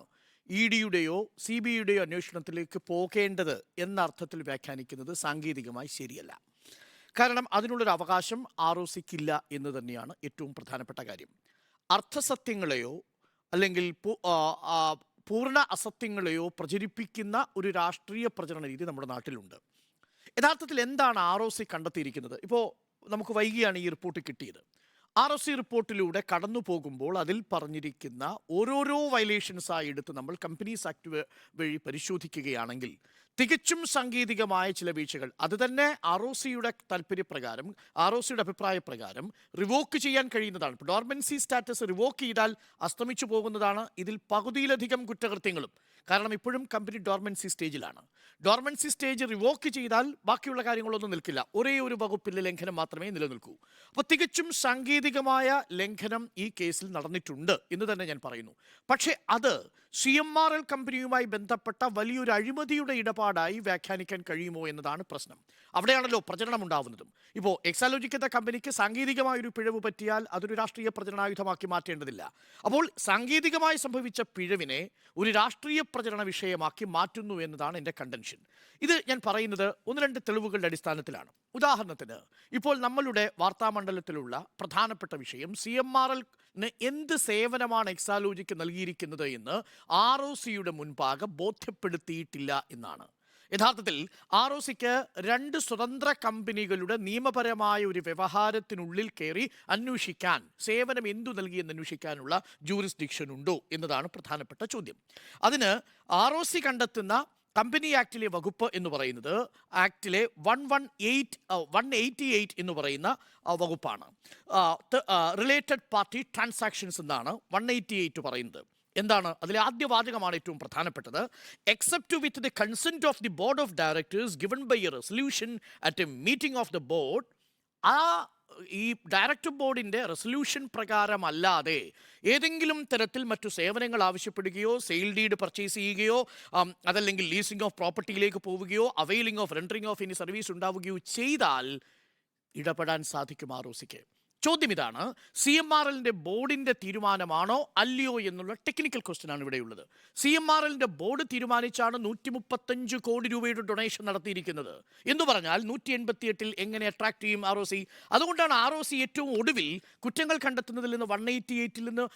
ED-യുടെയോ CBIയുടെയോ അന്വേഷണത്തിലേക്ക് പോകേണ്ടത് എന്ന അർത്ഥത്തിൽ വ്യാഖ്യാനിക്കുന്നത് സാങ്കേതികമായി ശരിയല്ല. കാരണം അതിനുള്ളൊരു അവകാശം ROCക്കില്ല എന്ന് തന്നെയാണ് ഏറ്റവും പ്രധാനപ്പെട്ട കാര്യം. അർത്ഥസത്യങ്ങളെയോ അല്ലെങ്കിൽ പൂർണ്ണ അസത്യങ്ങളെയോ പ്രചരിപ്പിക്കുന്ന ഒരു രാഷ്ട്രീയ പ്രചരണ രീതി നമ്മുടെ നാട്ടിലുണ്ട്. യഥാർത്ഥത്തിൽ എന്താണ് ROC കണ്ടെത്തിയിരിക്കുന്നത്? ഇപ്പോൾ നമുക്ക് വൈകിയാണ് ഈ റിപ്പോർട്ട് കിട്ടിയത്. ROC റിപ്പോർട്ടിലൂടെ കടന്നു പോകുമ്പോൾ അതിൽ പറഞ്ഞിരിക്കുന്ന ഓരോരോ വയലേഷൻസായി എടുത്ത് നമ്മൾ കമ്പനീസ് ആക്ട് വഴി പരിശോധിക്കുകയാണെങ്കിൽ തികച്ചും സാങ്കേതികമായ ചില വീഴ്ചകൾ അത് തന്നെ ROCയുടെ താല്പര്യപ്രകാരം ROCയുടെ അഭിപ്രായപ്രകാരം റിവോക്ക് ചെയ്യാൻ കഴിയുന്നതാണ്. ഇപ്പോൾ ഡോർമൻസി സ്റ്റാറ്റസ് റിവോക്ക് ചെയ്താൽ അസ്തമിച്ചു പോകുന്നതാണ്. ഇതിൽ പകുതിയിലധികം കുറ്റകൃത്യങ്ങളും. കാരണം ഇപ്പോഴും കമ്പനി ഡോർമൻസി സ്റ്റേജിലാണ്. ഡോർമൻസി സ്റ്റേജ് റിവോക്ക് ചെയ്താൽ ബാക്കിയുള്ള കാര്യങ്ങളൊന്നും നിൽക്കില്ല. ഒരേ ഒരു വകുപ്പിലെ ലംഘനം മാത്രമേ നിലനിൽക്കൂ. അപ്പോൾ തികച്ചും സാങ്കേതികമായ ലംഘനം ഈ കേസിൽ നടന്നിട്ടുണ്ട് എന്ന് തന്നെ ഞാൻ പറയുന്നു. പക്ഷേ അത് CMRL കമ്പനിയുമായി ബന്ധപ്പെട്ട വലിയൊരു അഴിമതിയുടെ ഇടപാടായി വ്യാഖ്യാനിക്കാൻ കഴിയുമോ എന്നതാണ് പ്രശ്നം. അവിടെയാണല്ലോ പ്രചരണം ഉണ്ടാവുന്നതും. ഇപ്പോൾ എക്സാലോജിക് എന്ന കമ്പനിക്ക് സാങ്കേതികമായൊരു പിഴവ് പറ്റിയാൽ അതൊരു രാഷ്ട്രീയ പ്രചരണായുധമാക്കി മാറ്റേണ്ടതില്ല. അപ്പോൾ സാങ്കേതികമായി സംഭവിച്ച പിഴവിനെ ഒരു രാഷ്ട്രീയ പ്രചരണ വിഷയമാക്കി മാറ്റുന്നു എന്നതാണ് എൻ്റെ കണ്ടൻഷൻ. ഇത് ഞാൻ പറയുന്നത് ഒന്ന് രണ്ട് തെളിവുകളുടെ അടിസ്ഥാനത്തിലാണ്. ഉദാഹരണത്തിന് ഇപ്പോൾ നമ്മളുടെ വാർത്താമണ്ഡലത്തിലുള്ള പ്രധാനപ്പെട്ട വിഷയം CMRL-ന് എന്ത് സേവനമാണ് എക്സാലോജിക്ക് നൽകിയിരിക്കുന്നത് എന്ന് ROCയുടെ മുൻപാകെ ബോധ്യപ്പെടുത്തിയിട്ടില്ല എന്നാണ്. യഥാർത്ഥത്തിൽ ROCക്ക് രണ്ട് സ്വതന്ത്ര കമ്പനികളുടെ നിയമപരമായ ഒരു വ്യവഹാരത്തിനുള്ളിൽ കയറി അന്വേഷിക്കാൻ, സേവനം എന്തു നൽകിയെന്ന് അന്വേഷിക്കാനുള്ള ജൂറിസ്ഡിക്ഷൻ ഉണ്ടോ എന്നതാണ് പ്രധാനപ്പെട്ട ചോദ്യം. അതിന് ROC കണ്ടെത്തുന്ന കമ്പനി ആക്ടിലെ വകുപ്പ് എന്ന് പറയുന്നത് ആക്ടിലെ 188 എന്ന് പറയുന്ന വകുപ്പാണ്. റിലേറ്റഡ് പാർട്ടി ട്രാൻസാക്ഷൻസ് എന്നാണ് 188 പറയുന്നത്. എന്താണ് അതിലെ ആദ്യ വാചകമാണ് ഏറ്റവും പ്രധാനപ്പെട്ടത്. Except with the consent of the board of directors given by a resolution at a meeting of the board. ഈ ഡയറക്ടർ ബോർഡിൻ്റെ റെസൊല്യൂഷൻ പ്രകാരമല്ലാതെ ഏതെങ്കിലും തരത്തിൽ മറ്റു സേവനങ്ങൾ ആവശ്യപ്പെടുകയോ സെയിൽ ഡീഡ് പർച്ചേസ് ചെയ്യുകയോ അതല്ലെങ്കിൽ ലീസിംഗ് ഓഫ് പ്രോപ്പർട്ടിയിലേക്ക് പോവുകയോ availing of rendering of any service ഉണ്ടാവുകയോ ചെയ്താൽ ഇടപെടാൻ സാധിക്കും ROCക്ക്. ചോദ്യം ഇതാണ്, CMRL-ന്റെ ബോർഡിൻ്റെ തീരുമാനമാണോ അല്ലയോ എന്നുള്ള ടെക്നിക്കൽ ക്വസ്റ്റ്യൻ ആണ് ഇവിടെയുള്ളത്. CMRL-ന്റെ ബോർഡ് തീരുമാനിച്ചാണ് 135 കോടി രൂപയുടെ ഡൊണേഷൻ നടത്തിയിരിക്കുന്നത് എന്ന് പറഞ്ഞാൽ 188-ൽ എങ്ങനെ അട്രാക്ട് ചെയ്യും ROC? അതുകൊണ്ടാണ് ROC ഏറ്റവും ഒടുവിൽ കുറ്റങ്ങൾ കണ്ടെത്തുന്നതിൽ നിന്ന് 188-ൽ നിന്ന്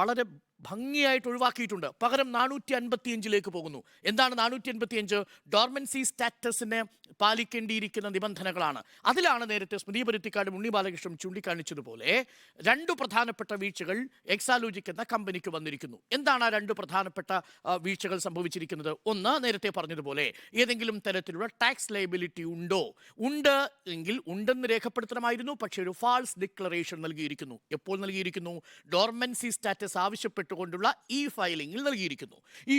വളരെ ഭംഗിയായിട്ട് ഒഴിവാക്കിയിട്ടുണ്ട്. പകരം 455-ലേക്ക് പോകുന്നു. എന്താണ് 455? ഡോർമൻസി സ്റ്റാറ്റസിനെ പാലിക്കേണ്ടിയിരിക്കുന്ന നിബന്ധനകളാണ്. അതിലാണ് നേരത്തെ സ്മൃതി പരുത്തിക്കാടും ഉണ്ണി ബാലകൃഷ്ണൻ ചൂണ്ടിക്കാണിച്ചതുപോലെ രണ്ട് പ്രധാനപ്പെട്ട വീഴ്ചകൾ എക്സാലോജിക് എന്ന കമ്പനിക്ക് വന്നിരിക്കുന്നു. എന്താണ് ആ രണ്ട് പ്രധാനപ്പെട്ട വീഴ്ചകൾ സംഭവിച്ചിരിക്കുന്നത്? ഒന്ന്, നേരത്തെ പറഞ്ഞതുപോലെ ഏതെങ്കിലും തരത്തിലുള്ള ടാക്സ് ലയബിലിറ്റി ഉണ്ട് എങ്കിൽ ഉണ്ടെന്ന് രേഖപ്പെടുത്തണമായിരുന്നു. പക്ഷേ ഒരു ഫാൾസ് ഡിക്ലറേഷൻ നൽകിയിരിക്കുന്നു. എപ്പോൾ നൽകിയിരിക്കുന്നു? ഡോർമൻസി സ്റ്റാറ്റസ് ആവശ്യപ്പെട്ടുകൊണ്ടുള്ള ഫയലിംഗിൽ നൽകിയിരിക്കുന്നു.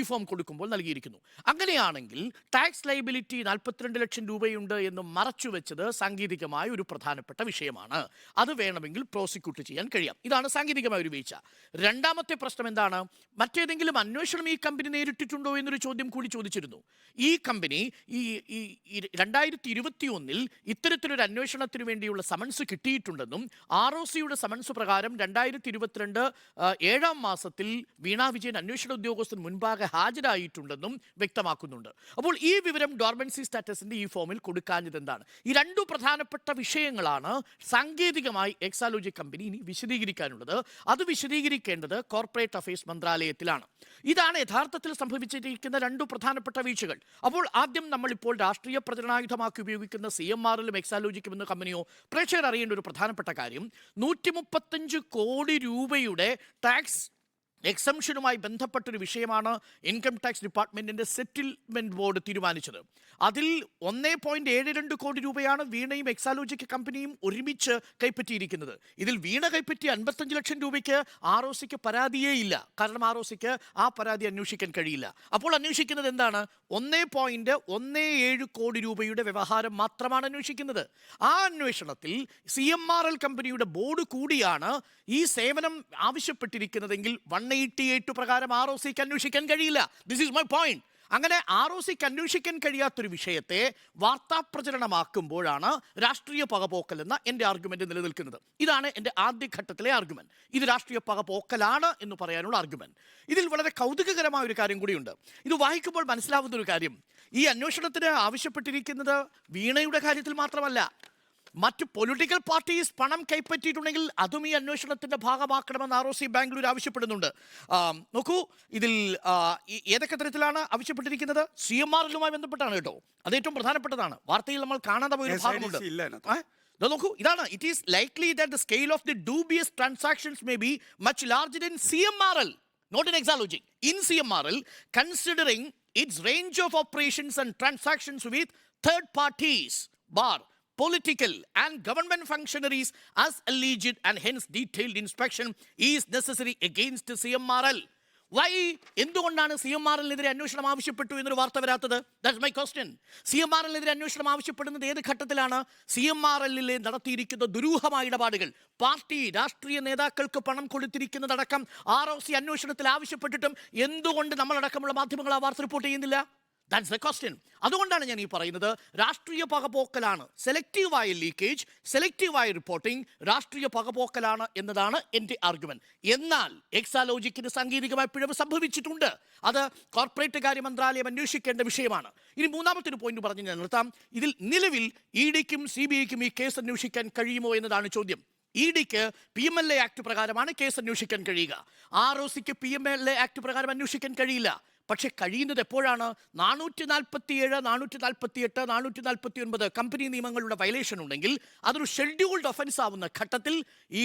ഫോം കൊടുക്കുമ്പോൾ നൽകിയിരിക്കുന്നു. അങ്ങനെയാണെങ്കിൽ ടാക്സ് ലയബിലിറ്റി 42 ലക്ഷം രൂപയുണ്ട് എന്ന് മറച്ചുവെച്ചത് സാങ്കേതികമായ ഒരു പ്രധാനപ്പെട്ട വിഷയമാണ്. അത് വേണമെങ്കിൽ പ്രോസിക്യൂട്ട് ചെയ്യാൻ കഴിയാം. ഇതാണ് സാങ്കേതികമായ ഒരു വീഴ്ച. രണ്ടാമത്തെ പ്രശ്നം എന്താണ്? മറ്റേതെങ്കിലും അന്വേഷണം ഈ കമ്പനി നേരിട്ടിട്ടുണ്ടോ എന്നൊരു ചോദ്യം കൂടി ചോദിച്ചിരുന്നു. ഈ കമ്പനി ഈ 2021-ൽ ഇത്തരത്തിലൊരു അന്വേഷണത്തിന് വേണ്ടിയുള്ള സമൻസ് കിട്ടിയിട്ടുണ്ടെന്നും ROCയുടെ സമൻസ് പ്രകാരം 2022 7-ാം മാസത്തിൽ വീണ വിജയൻ അന്വേഷണ ഉദ്യോഗസ്ഥന് മുൻപാകെ ഹാജരായിട്ടുണ്ടെന്നും വ്യക്തമാക്കുന്നുണ്ട്. അപ്പോൾ ഈ വിവരം ഡോർമൻസി സ്റ്റാറ്റസിന്റെ ഈ ഫോമിൽ കൊടുക്കാഞ്ഞത് എന്താണ്? ഈ രണ്ടു പ്രധാനപ്പെട്ട വിഷയങ്ങളാണ് സാങ്കേതികമായി എക്സാലോജിക് കമ്പനി ഇനി വിശദീകരിക്കാനുള്ളത്. അത് വിശദീകരിക്കേണ്ടത് കോർപ്പറേറ്റ് അഫയേഴ്സ് മന്ത്രാലയത്തിലാണ്. ഇതാണ് യഥാർത്ഥത്തിൽ സംഭവിച്ചിരിക്കുന്ന രണ്ടു പ്രധാനപ്പെട്ട വീഴ്ചകൾ. അപ്പോൾ ആദ്യം നമ്മളിപ്പോൾ രാഷ്ട്രീയ പ്രചരണായുധമാക്കി ഉപയോഗിക്കുന്ന CMRL-ഉം എക്സാലോജിക്കും എന്ന കമ്പനിയോ പ്രേക്ഷകർ അറിയേണ്ട ഒരു പ്രധാനപ്പെട്ട കാര്യം 135 കോടി രൂപയുടെ ടാക്സ് എക്സംഷനുമായി ബന്ധപ്പെട്ടൊരു വിഷയമാണ് ഇൻകം ടാക്സ് ഡിപ്പാർട്ട്മെൻറ്റിൻ്റെ സെറ്റിൽമെൻറ്റ് ബോർഡ് തീരുമാനിച്ചത്. അതിൽ 1.72 കോടി രൂപയാണ് വീണയും എക്സാലോജിക് കമ്പനിയും ഒരുമിച്ച് കൈപ്പറ്റിയിരിക്കുന്നത്. ഇതിൽ വീണ കൈപ്പറ്റി 55 ലക്ഷം രൂപയ്ക്ക് ROCക്ക് പരാതിയേ ഇല്ല. കാരണം ROCക്ക് ആ പരാതി അന്വേഷിക്കാൻ കഴിയില്ല. അപ്പോൾ അന്വേഷിക്കുന്നത് എന്താണ്? 1.17 കോടി രൂപയുടെ വ്യവഹാരം മാത്രമാണ് അന്വേഷിക്കുന്നത്. ആ അന്വേഷണത്തിൽ CMRL കമ്പനിയുടെ ബോർഡ് കൂടിയാണ് ഈ സേവനം ആവശ്യപ്പെട്ടിരിക്കുന്നതെങ്കിൽ 188 പ്രകാരം ROCക്ക് അന്വേഷിക്കാൻ കഴിയില്ല. This is my point. അങ്ങനെ ROCക്ക് അന്വേഷിക്കാൻ കഴിയാത്തൊരു വിഷയത്തെ വാർത്താ പ്രചരണമാക്കുമ്പോഴാണ് രാഷ്ട്രീയ പകപോക്കൽ എന്ന എൻ്റെ ആർഗ്യുമെന്റ് നിലനിൽക്കുന്നത്. ഇതാണ് എൻ്റെ ആദ്യഘട്ടത്തിലെ ആർഗ്യുമെന്റ്. ഇത് രാഷ്ട്രീയ പകപോക്കലാണ് എന്ന് പറയാനുള്ള ആർഗ്യുമെന്റ്. ഇതിൽ വളരെ കൗതുകകരമായ ഒരു കാര്യം കൂടിയുണ്ട്. ഇത് വായിക്കുമ്പോൾ മനസ്സിലാവുന്ന ഒരു കാര്യം, ഈ അന്വേഷണത്തിന് ആവശ്യപ്പെട്ടിരിക്കുന്നത് വീണയുടെ കാര്യത്തിൽ മാത്രമല്ല, മറ്റ് പൊളിറ്റിക്കൽ പാർട്ടീസ് പണം കൈപ്പറ്റിയിട്ടുണ്ടെങ്കിൽ അതും ഈ അന്വേഷണത്തിന്റെ ഭാഗമാക്കണമെന്ന് ROC ബാംഗ്ലൂർ ആവശ്യപ്പെടുന്നുണ്ട്. നോക്കൂ, ഇതിൽ ഏതൊക്കെ തരത്തിലാണ് ആവശ്യപ്പെട്ടിരിക്കുന്നത്? CMRLുമായി ബന്ധപ്പെട്ടാണ് കേട്ടോ. അത് ഏറ്റവും പ്രധാനപ്പെട്ടതാണ്. വാർത്തയിൽ നമ്മൾ കാണാതെ പോയൊരു ഭാഗമുണ്ട്. നോക്കൂ, ഇതാണ്. It is likely that the scale of the dubious transactions may be much larger in CMRL, not in Exalogic. In CMRL, considering its range of operations and transactions with third parties, bar political and government functionaries as alleged, and hence detailed inspection is necessary against CMRL. Why? എന്തുകൊണ്ടാണ് CMRLനെതിരെ അന്വേഷണം ആവശ്യപ്പെട്ടു എന്നൊരു വാർത്ത വരാത്തത്? That's my question. CMRLനെതിരെ അന്വേഷണം ആവശ്യപ്പെടുന്നത് ഏത് ഘട്ടത്തിലാണ്? CMRLിലെ നടത്തിയിരിക്കുന്ന ദുരൂഹമായ ഇടപാടുകൾ, പാർട്ടി രാഷ്ട്രീയ നേതാക്കൾക്ക് പണം കൊടുത്തിരിക്കുന്നതടക്കം ROC അന്വേഷണത്തിൽ ആവശ്യപ്പെട്ടിട്ടും എന്തുകൊണ്ട് നമ്മളടക്കമുള്ള മാധ്യമങ്ങൾ ആ വാർത്ത റിപ്പോർട്ട് ചെയ്യുന്നില്ല? That's the question. അതുകൊണ്ടാണ് ഞാൻ ഈ പറയുന്നത്, രാഷ്ട്രീയ പകപോക്കലാണ്. സെലക്റ്റീവായ ലീക്കേജ്, സെലക്റ്റീവായ റിപ്പോർട്ടിംഗ് രാഷ്ട്രീയ പകപോക്കലാണ് എന്നതാണ് എൻ്റെ ആർഗ്യുമെന്റ്. എന്നാൽ എക്സാലോജിക്കിന് സാങ്കേതികമായ പിഴവ് സംഭവിച്ചിട്ടുണ്ട്. അത് കോർപ്പറേറ്റ് കാര്യ മന്ത്രാലയം അന്വേഷിക്കേണ്ട വിഷയമാണ്. ഇനി മൂന്നാമത്തെ ഒരു പോയിന്റ് പറഞ്ഞ് ഞാൻ നിർത്താം. ഇതിൽ നിലവിൽ EDക്കും CBIക്കും ഈ കേസ് അന്വേഷിക്കാൻ കഴിയുമോ എന്നതാണ് ചോദ്യം. EDക്ക് PMLA ആക്ട് പ്രകാരമാണ് കേസ് അന്വേഷിക്കാൻ കഴിയുക. ROCക്ക് PMLA ആക്ട് പ്രകാരം അന്വേഷിക്കാൻ കഴിയില്ല. പക്ഷെ കഴിയുന്നത് എപ്പോഴാണ്? 447, 448, 449 കമ്പനി നിയമങ്ങളുടെ വയലേഷൻ ഉണ്ടെങ്കിൽ അതൊരു ഷെഡ്യൂൾഡ് ഒഫൻസ് ആവുന്ന ഘട്ടത്തിൽ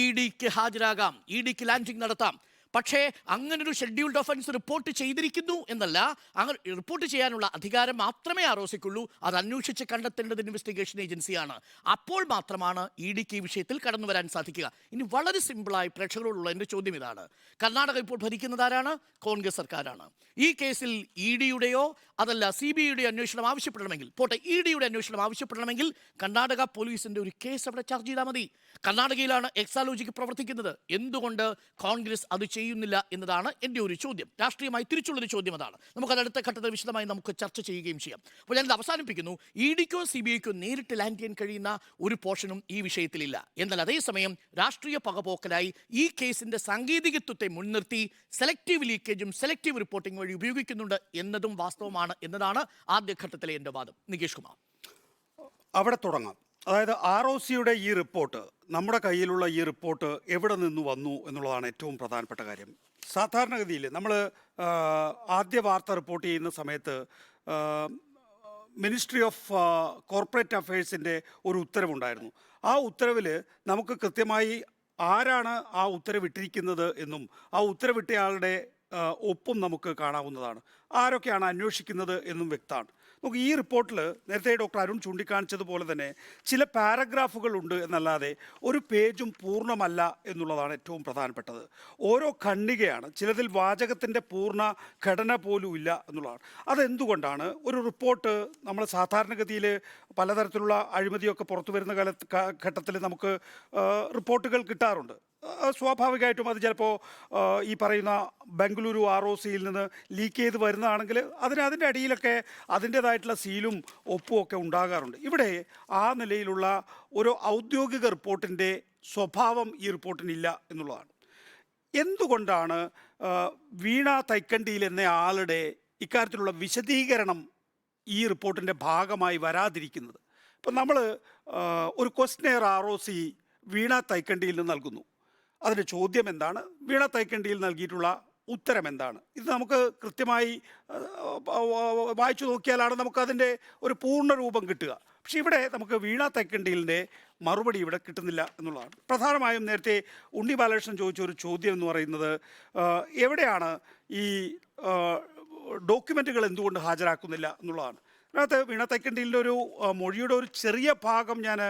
EDക്ക് ഹാജരാകാം, EDക്ക് ലാൻഡിംഗ് നടത്താം. പക്ഷേ അങ്ങനൊരു ഷെഡ്യൂൾഡ് ഒഫൻസ് റിപ്പോർട്ട് ചെയ്തിരിക്കുന്നു എന്നല്ല, അങ്ങനെ റിപ്പോർട്ട് ചെയ്യാനുള്ള അധികാരം മാത്രമേ ROCക്കുള്ളൂ. അത് അന്വേഷിച്ച് കണ്ടെത്തേണ്ടത് ഇൻവെസ്റ്റിഗേഷൻ ഏജൻസിയാണ്. അപ്പോൾ മാത്രമാണ് EDക്ക് ഈ വിഷയത്തിൽ കടന്നു വരാൻ സാധിക്കുക. ഇനി വളരെ സിമ്പിളായി പ്രേക്ഷകരോടുള്ള എൻ്റെ ചോദ്യം ഇതാണ്. കർണാടക ഇപ്പോൾ ഭരിക്കുന്നത് ആരാണ്? കോൺഗ്രസ് സർക്കാരാണ്. ഈ കേസിൽ EDയുടെയോ അതല്ല CBIയുടെ അന്വേഷണം ആവശ്യപ്പെടണമെങ്കിൽ, പോട്ടെ, EDയുടെ അന്വേഷണം ആവശ്യപ്പെടണമെങ്കിൽ കർണാടക പോലീസിന്റെ ഒരു കേസ് അവിടെ ചാർജ് ചെയ്താൽ മതി. കർണാടകയിലാണ് എക്സാലോജിക്ക് പ്രവർത്തിക്കുന്നത്. എന്തുകൊണ്ട് കോൺഗ്രസ് അത് ചെയ്യുന്നില്ല എന്നതാണ് എൻ്റെ ഒരു ചോദ്യം. രാഷ്ട്രീയമായി തിരിച്ചുള്ളൊരു ചോദ്യം അതാണ്. നമുക്കത് അടുത്ത ഘട്ടത്തിൽ വിശദമായി നമുക്ക് ചർച്ച ചെയ്യുകയും ചെയ്യാം. അപ്പോൾ ഞാനത് അവസാനിപ്പിക്കുന്നു. EDക്കോ CBIക്കോ നേരിട്ട് ലാൻഡ് ചെയ്യാൻ കഴിയുന്ന ഒരു പോർഷനും ഈ വിഷയത്തിലില്ല. എന്നാൽ അതേസമയം രാഷ്ട്രീയ പകപോക്കലായി ഈ കേസിന്റെ സാങ്കേതികത്വത്തെ മുൻനിർത്തി സെലക്റ്റീവ് ലീക്കേജും സെലക്റ്റീവ് റിപ്പോർട്ടിംഗ് വഴി ഉപയോഗിക്കുന്നുണ്ട് എന്നതും വാസ്തവമാണ് എന്നതാണ് ആദ്യഘട്ടത്തിലെ എൻ്റെ വാദം. നികേഷ് കുമാർ, അവിടെ തുടങ്ങാം. അതായത് ROCയുടെ ഈ റിപ്പോർട്ട്, നമ്മുടെ കയ്യിലുള്ള ഈ റിപ്പോർട്ട് എവിടെ നിന്ന് വന്നു എന്നുള്ളതാണ് ഏറ്റവും പ്രധാനപ്പെട്ട കാര്യം. സാധാരണഗതിയിൽ നമ്മൾ ആദ്യ വാർത്ത റിപ്പോർട്ട് ചെയ്യുന്ന സമയത്ത് മിനിസ്ട്രി ഓഫ് കോർപ്പറേറ്റ് അഫയേഴ്സിൻ്റെ ഒരു ഉത്തരവുണ്ടായിരുന്നു. ആ ഉത്തരവിൽ നമുക്ക് കൃത്യമായി ആരാണ് ആ ഉത്തരവിട്ടിരിക്കുന്നത് എന്നും ആ ഉത്തരവിട്ടയാളുടെ ഒപ്പും നമുക്ക് കാണാവുന്നതാണ്. ആരൊക്കെയാണ് അന്വേഷിക്കുന്നത് എന്നും വ്യക്തമാണ്. നമുക്ക് ഈ റിപ്പോർട്ടിൽ നേരത്തെ ഡോക്ടർ അരുൺ ചൂണ്ടിക്കാണിച്ചതുപോലെ തന്നെ ചില പാരഗ്രാഫുകൾ ഉണ്ട് എന്നല്ലാതെ ഒരു പേജും പൂർണ്ണമല്ല എന്നുള്ളതാണ് ഏറ്റവും പ്രധാനപ്പെട്ടത്. ഓരോ ഖണ്ഡികയാണ്. ചിലതിൽ വാചകത്തിൻ്റെ പൂർണ്ണ ഘടന പോലും ഇല്ല എന്നുള്ളതാണ്. അതെന്തുകൊണ്ടാണ്? ഒരു റിപ്പോർട്ട് നമ്മൾ സാധാരണഗതിയിൽ പലതരത്തിലുള്ള അഴിമതിയൊക്കെ പുറത്തു വരുന്ന ഘട്ടത്തിൽ നമുക്ക് റിപ്പോർട്ടുകൾ കിട്ടാറുണ്ട്. സ്വാഭാവികമായിട്ടും അത് ചിലപ്പോൾ ഈ പറയുന്ന ബംഗളൂരു ROCയിൽ നിന്ന് ലീക്ക് ചെയ്ത് വരുന്നതാണെങ്കിൽ അതിൻ്റെ അടിയിലൊക്കെ അതിൻ്റേതായിട്ടുള്ള സീലും ഒപ്പും ഒക്കെ ഉണ്ടാകാറുണ്ട്. ഇവിടെ ആ നിലയിലുള്ള ഒരു ഔദ്യോഗിക റിപ്പോർട്ടിൻ്റെ സ്വഭാവം ഈ റിപ്പോർട്ടിനില്ല എന്നുള്ളതാണ്. എന്തുകൊണ്ടാണ് വീണ തൈക്കണ്ടിയിൽ എന്ന ആളുടെ ഇക്കാര്യത്തിലുള്ള വിശദീകരണം ഈ റിപ്പോർട്ടിൻ്റെ ഭാഗമായി വരാതിരിക്കുന്നത്? ഇപ്പം നമ്മൾ ഒരു ക്വസ്റ്റ്നെയർ ROC വീണ തൈക്കണ്ടിയിൽ നിന്ന് നൽകുന്നു. അതിൻ്റെ ചോദ്യം എന്താണ്? വീണ തൈക്കണ്ടിയിൽ നൽകിയിട്ടുള്ള ഉത്തരം എന്താണ്? ഇത് നമുക്ക് കൃത്യമായി വായിച്ചു നോക്കിയാലാണ് നമുക്കതിൻ്റെ ഒരു പൂർണ്ണ രൂപം കിട്ടുക. പക്ഷെ ഇവിടെ നമുക്ക് വീണ തൈക്കണ്ടിയിലിൻ്റെ മറുപടി ഇവിടെ കിട്ടുന്നില്ല എന്നുള്ളതാണ്. പ്രധാനമായും നേരത്തെ ഉണ്ണി ബാലകൃഷ്ണൻ ചോദിച്ച ഒരു ചോദ്യം എന്ന് പറയുന്നത്, എവിടെയാണ് ഈ ഡോക്യുമെൻറ്റുകൾ എന്തുകൊണ്ട് ഹാജരാക്കുന്നില്ല എന്നുള്ളതാണ്. അതിനകത്ത് വീണ തൈക്കണ്ടിയിലിൻ്റെ ഒരു മൊഴിയുടെ ഒരു ചെറിയ ഭാഗം ഞാൻ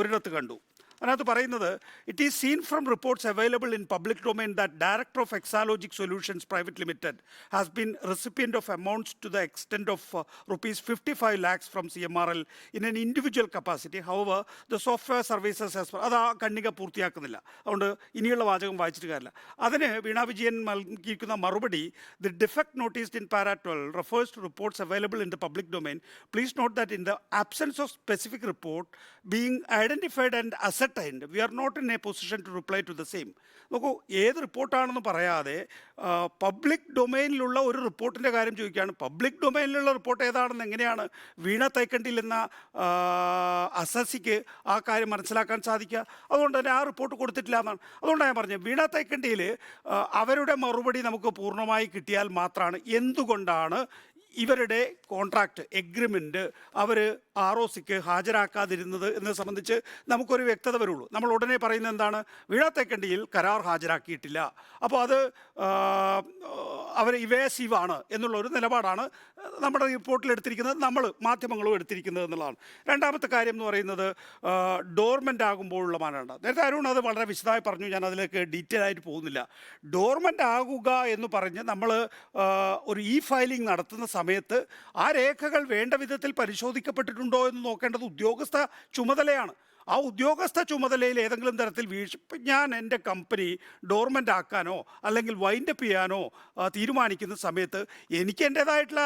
ഒരിടത്ത് കണ്ടു. അതിനകത്ത് പറയുന്നത് it is seen from reports available in public domain that director of Exalogic solutions private limited has been recipient of amounts to the extent of ₹55 lakhs from CMRL in an individual capacity. However the software services as അത് ആ ഖണ്ഡിക പൂർത്തിയാക്കുന്നില്ല, അതുകൊണ്ട് ഇനിയുള്ള വാചകം വായിച്ചിട്ട് കാര്യമില്ല. അതിന് വീണ വിജയൻ നൽകിയിരിക്കുന്ന മറുപടി, ദി ഡിഫക്ട് നോട്ടീസ്ഡ് ഇൻ പാര 12 refers to reports available in the public domain. Please note that in the absence of specific report being identified and ascertained, we are not in a position to reply to the same. നോക്കൂ, ഏത് റിപ്പോർട്ടാണെന്ന് പറയാതെ public ഡൊമൈനിലുള്ള ഒരു റിപ്പോർട്ടിൻ്റെ കാര്യം ചോദിക്കുകയാണ്. Public ഡൊമൈനിലുള്ള report ഏതാണെന്ന് എങ്ങനെയാണ് വീണ തൈക്കണ്ടിൽ എന്ന അസസിക്ക് ആ കാര്യം മനസ്സിലാക്കാൻ സാധിക്കുക? അതുകൊണ്ട് തന്നെ ആ റിപ്പോർട്ട് കൊടുത്തിട്ടില്ല എന്നാണ്. അതുകൊണ്ടാണ് ഞാൻ പറഞ്ഞത്, വീണ തൈക്കണ്ടിയിൽ അവരുടെ മറുപടി നമുക്ക് പൂർണ്ണമായി കിട്ടിയാൽ മാത്രമാണ് എന്തുകൊണ്ടാണ് ഇവരുടെ കോൺട്രാക്റ്റ് എഗ്രിമെൻറ്റ് അവർ ROCക്ക് ഹാജരാക്കാതിരുന്നത് എന്നത് സംബന്ധിച്ച് നമുക്കൊരു വ്യക്തത വരുള്ളൂ. നമ്മൾ ഉടനെ പറയുന്നത് എന്താണ്? വീണ തൈക്കണ്ടിയിൽ കരാർ ഹാജരാക്കിയിട്ടില്ല, അപ്പോൾ അത് അവർ ഇവേസീവാണ് എന്നുള്ളൊരു നിലപാടാണ് നമ്മുടെ റിപ്പോർട്ടിൽ എടുത്തിരിക്കുന്നത്, നമ്മൾ മാധ്യമങ്ങളും എടുത്തിരിക്കുന്നത് എന്നുള്ളതാണ്. രണ്ടാമത്തെ കാര്യം എന്ന് പറയുന്നത് ഡോർമെൻ്റ് ആകുമ്പോഴുള്ള മാനദണ്ഡം. നേരത്തെ അരുൺ അത് വളരെ വിശദമായി പറഞ്ഞു, ഞാൻ അതിലേക്ക് ഡീറ്റെയിൽ ആയിട്ട് പോകുന്നില്ല. ഡോർമെൻ്റ് ആകുക എന്ന് പറഞ്ഞ് നമ്മൾ ഒരു ഫയലിംഗ് നടത്തുന്ന സമയത്ത് ആ രേഖകൾ വേണ്ട വിധത്തിൽ പരിശോധിക്കപ്പെട്ടിട്ടുണ്ടോ എന്ന് നോക്കേണ്ടത് ഉദ്യോഗസ്ഥ ചുമതലയാണ്. ആ ഉദ്യോഗസ്ഥ ചുമതലയിൽ ഏതെങ്കിലും തരത്തിൽ വീഴ്ച, ഞാൻ എൻ്റെ കമ്പനി ഡോർമെൻ്റ് ആക്കാനോ അല്ലെങ്കിൽ വൈൻഡപ്പ് ചെയ്യാനോ തീരുമാനിക്കുന്ന സമയത്ത് എനിക്ക് എൻ്റേതായിട്ടുള്ള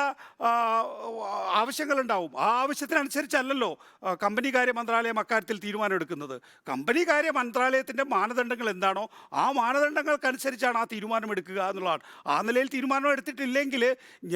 ആവശ്യങ്ങളുണ്ടാവും. ആ ആവശ്യത്തിനനുസരിച്ചല്ലല്ലോ കമ്പനി കാര്യ മന്ത്രാലയം അക്കാര്യത്തിൽ തീരുമാനമെടുക്കുന്നത്. കമ്പനി കാര്യ മന്ത്രാലയത്തിൻ്റെ മാനദണ്ഡങ്ങൾ എന്താണോ ആ മാനദണ്ഡങ്ങൾക്കനുസരിച്ചാണ് ആ തീരുമാനം എടുക്കുക എന്നുള്ളതാണ്. ആ നിലയിൽ തീരുമാനം എടുത്തിട്ടില്ലെങ്കിൽ